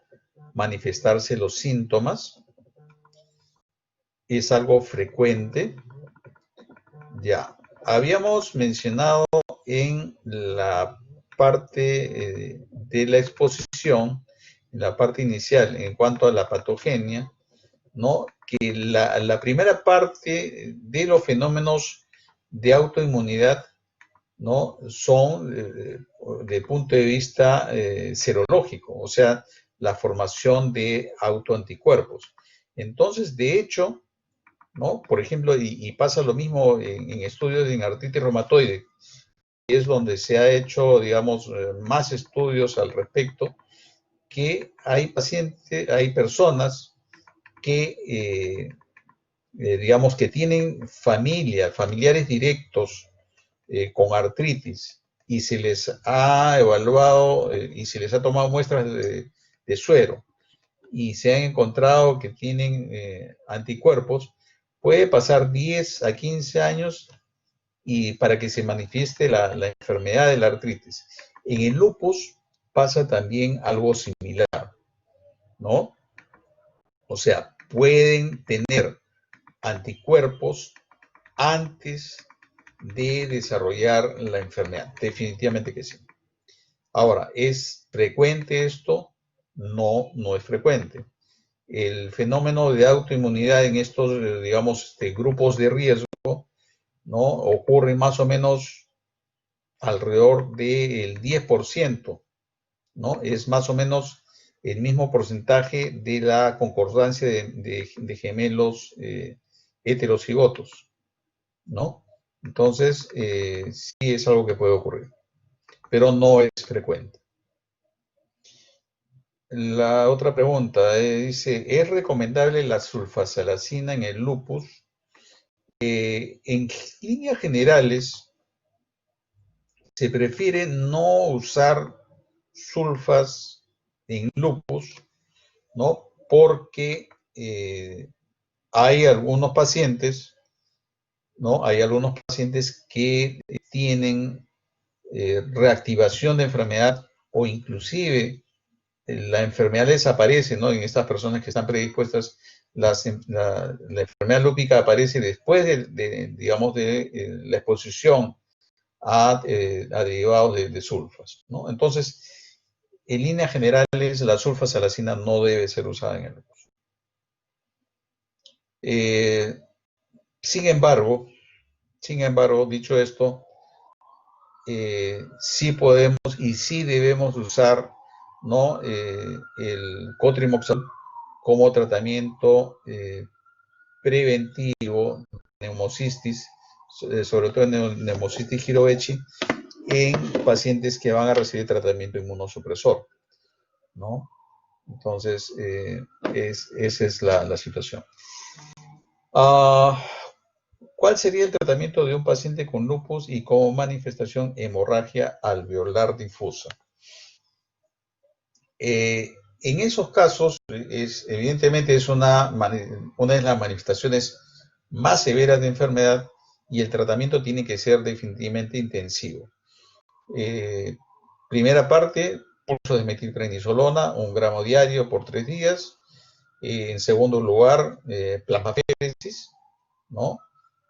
manifestarse los síntomas? ¿Es algo frecuente? Ya, habíamos mencionado en la parte de la exposición, en la parte inicial, en cuanto a la patogenia, ¿no? Que la primera parte de los fenómenos de autoinmunidad, ¿no? Son de punto de vista serológico, o sea, la formación de autoanticuerpos. Entonces, de hecho, ¿no? Por ejemplo, y pasa lo mismo en estudios en artritis reumatoide, que es donde se ha hecho, digamos, más estudios al respecto, que hay pacientes, hay personas que, digamos, que tienen familiares directos con artritis y se les ha evaluado y se les ha tomado muestras de suero y se han encontrado que tienen anticuerpos, puede pasar 10 a 15 años y para que se manifieste la enfermedad de la artritis. En el lupus pasa también algo similar, ¿no? O sea, pueden tener anticuerpos antes de desarrollar la enfermedad. Definitivamente que sí. Ahora, ¿es frecuente esto? No, no es frecuente. El fenómeno de autoinmunidad en estos, digamos, grupos de riesgo, ¿no? Ocurre más o menos alrededor del 10%, ¿no? Es más o menos el mismo porcentaje de la concordancia de gemelos heterocigotos, ¿no? Entonces, sí es algo que puede ocurrir, pero no es frecuente. La otra pregunta dice, ¿es recomendable la sulfasalacina en el lupus? En líneas generales, se prefiere no usar sulfas en lupus, ¿no? Porque hay algunos pacientes, ¿no? Hay algunos pacientes que tienen reactivación de enfermedad o inclusive la enfermedad desaparece, ¿no? En estas personas que están predispuestas, la enfermedad lúpica aparece después digamos, de la exposición a derivados de sulfas, ¿no? Entonces, en líneas generales, la sulfasalacina no debe ser usada en el lupus. Sin embargo, dicho esto, sí podemos y sí debemos usar, ¿no? El cotrimoxazol como tratamiento preventivo de neumocistis, sobre todo en neumocistis Girovechi, en pacientes que van a recibir tratamiento inmunosupresor, ¿no? Entonces, esa es la situación. ¿Cuál sería el tratamiento de un paciente con lupus y como manifestación hemorragia alveolar difusa? En esos casos, evidentemente es una de las manifestaciones más severas de enfermedad y el tratamiento tiene que ser definitivamente intensivo. Primera parte, pulso de metilprednisolona, 1 gramo diario por 3 días. En segundo lugar, plasmaféresis, ¿no?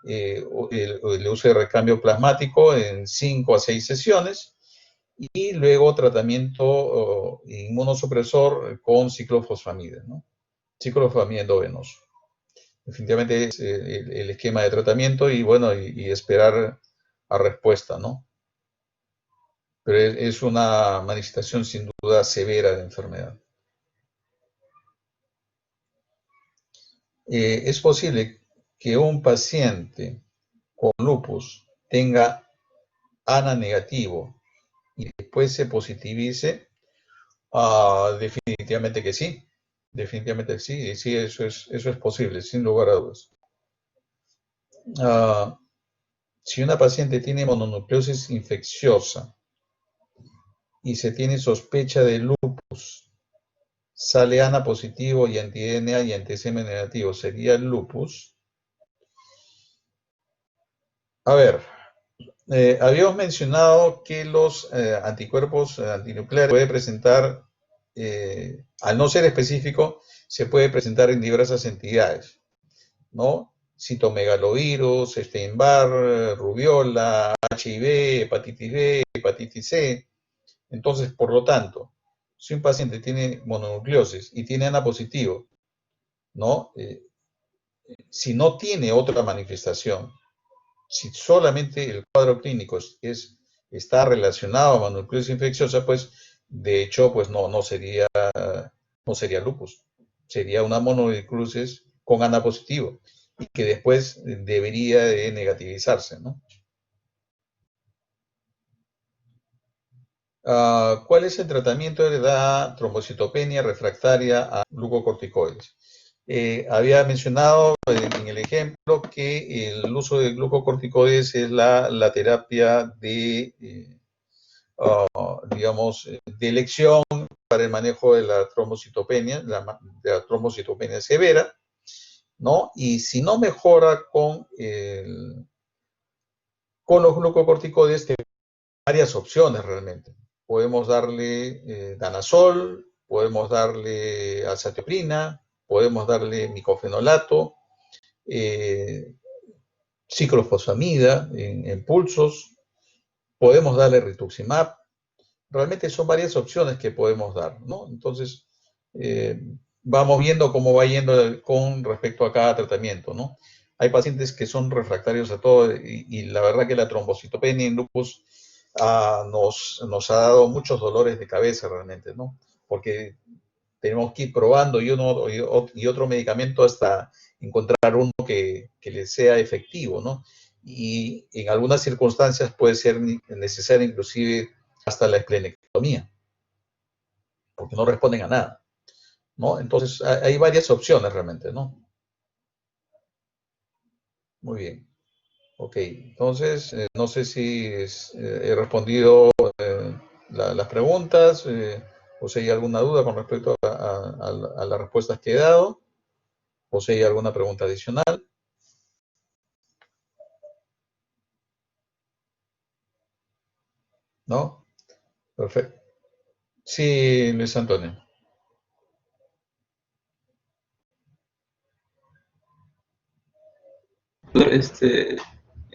El uso de recambio plasmático en 5 a 6 sesiones. Y luego tratamiento inmunosupresor con ciclofosfamida, ¿no? Ciclofosfamida endovenoso. Definitivamente es el esquema de tratamiento y bueno, y esperar a respuesta, ¿no? Pero es una manifestación sin duda severa de enfermedad. Es posible que un paciente con lupus tenga ANA negativo y después se positivice. Definitivamente que sí. Definitivamente sí. Sí, eso es posible, sin lugar a dudas. Si una paciente tiene mononucleosis infecciosa y se tiene sospecha de lupus, sale ANA positivo y anti-DNA y anti-SM negativo, ¿sería lupus? A ver, habíamos mencionado que los anticuerpos antinucleares pueden presentar, al no ser específico, se puede presentar en diversas entidades, ¿no? Citomegalovirus, Epstein-Barr, rubiola, HIV, hepatitis B, hepatitis C. Entonces, por lo tanto, si un paciente tiene mononucleosis y tiene ANA positivo, ¿no? Si no tiene otra manifestación, si solamente el cuadro clínico está relacionado a mononucleosis infecciosa, pues de hecho pues no sería lupus, sería una mononucleosis con ANA positivo y que después debería de negativizarse, ¿no? ¿Cuál es el tratamiento de la trombocitopenia refractaria a glucocorticoides? Había mencionado en el ejemplo que el uso de glucocorticoides es la terapia digamos, de elección para el manejo de la trombocitopenia, de la trombocitopenia severa, ¿no? Y si no mejora con los glucocorticoides, tenemos varias opciones realmente. Podemos darle danazol, podemos darle azatioprina, podemos darle micofenolato, ciclofosfamida en pulsos, podemos darle rituximab. Realmente son varias opciones que podemos dar, ¿no? Entonces, eh, vamos viendo cómo va yendo con respecto a cada tratamiento, ¿no? Hay pacientes que son refractarios a todo y la verdad que la trombocitopenia en lupus nos ha dado muchos dolores de cabeza realmente, ¿no? Porque tenemos que ir probando y otro medicamento hasta encontrar uno que le sea efectivo, ¿no? Y en algunas circunstancias puede ser necesario inclusive hasta la esplenectomía, porque no responden a nada, ¿no? Entonces hay varias opciones realmente, ¿no? Muy bien. Ok, entonces no sé si he respondido las preguntas o si hay alguna duda con respecto a las respuestas que he dado o si hay alguna pregunta adicional. ¿No? Perfecto. Sí, Luis Antonio. Doctor,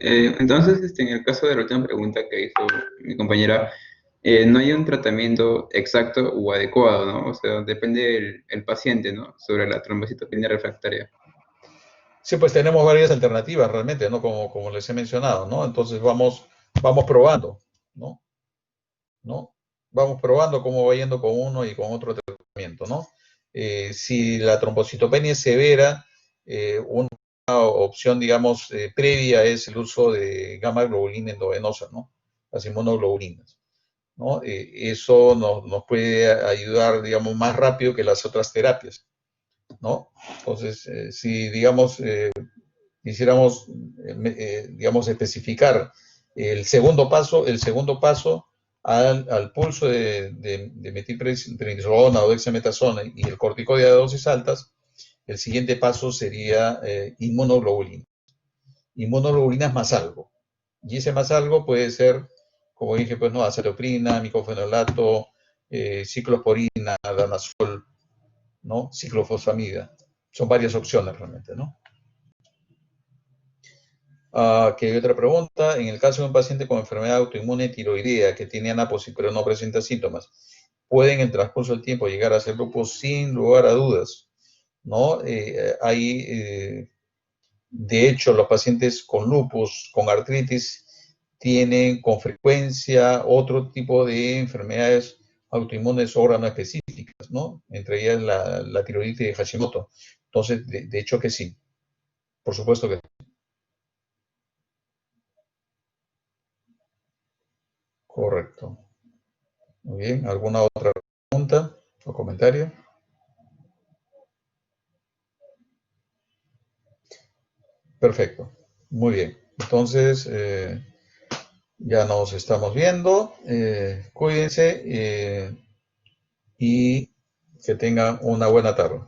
entonces, en el caso de la última pregunta que hizo mi compañera, no hay un tratamiento exacto o adecuado, ¿no? O sea, depende el paciente, ¿no? Sobre la trombocitopenia refractaria. Sí, pues tenemos varias alternativas realmente, ¿no? Como les he mencionado, ¿no? Entonces vamos probando, ¿no? ¿No? Vamos probando cómo va yendo con uno y con otro tratamiento, ¿no? Si la trombocitopenia es severa, una opción, digamos, previa es el uso de gamma globulina endovenosa, ¿no? Las inmunoglobulinas, ¿no? Eso nos puede ayudar, digamos, más rápido que las otras terapias, ¿no? Entonces, si, digamos, quisiéramos, digamos, especificar el segundo paso al pulso de metilprednisolona o dexametasona y el corticoide a dosis altas, el siguiente paso sería inmunoglobulina. Inmunoglobulinas más algo. Y ese más algo puede ser, como dije, pues no, acetoprina, micofenolato, ciclosporina, danazol, ¿no? Ciclofosfamida. Son varias opciones realmente, ¿no? ¿Qué hay otra pregunta? En el caso de un paciente con enfermedad autoinmune tiroidea que tiene anáposis pero no presenta síntomas, ¿puede en el transcurso del tiempo llegar a ser lupus? Sin lugar a dudas, ¿no? De hecho, los pacientes con lupus, con artritis, tienen con frecuencia otro tipo de enfermedades autoinmunes órgano específicas, ¿no? Entre ellas la tiroiditis de Hashimoto. Entonces, de hecho que sí, por supuesto que sí. Correcto. Muy bien, ¿alguna otra pregunta o comentario? Perfecto, muy bien. Entonces, ya nos estamos viendo. Cuídense y que tengan una buena tarde.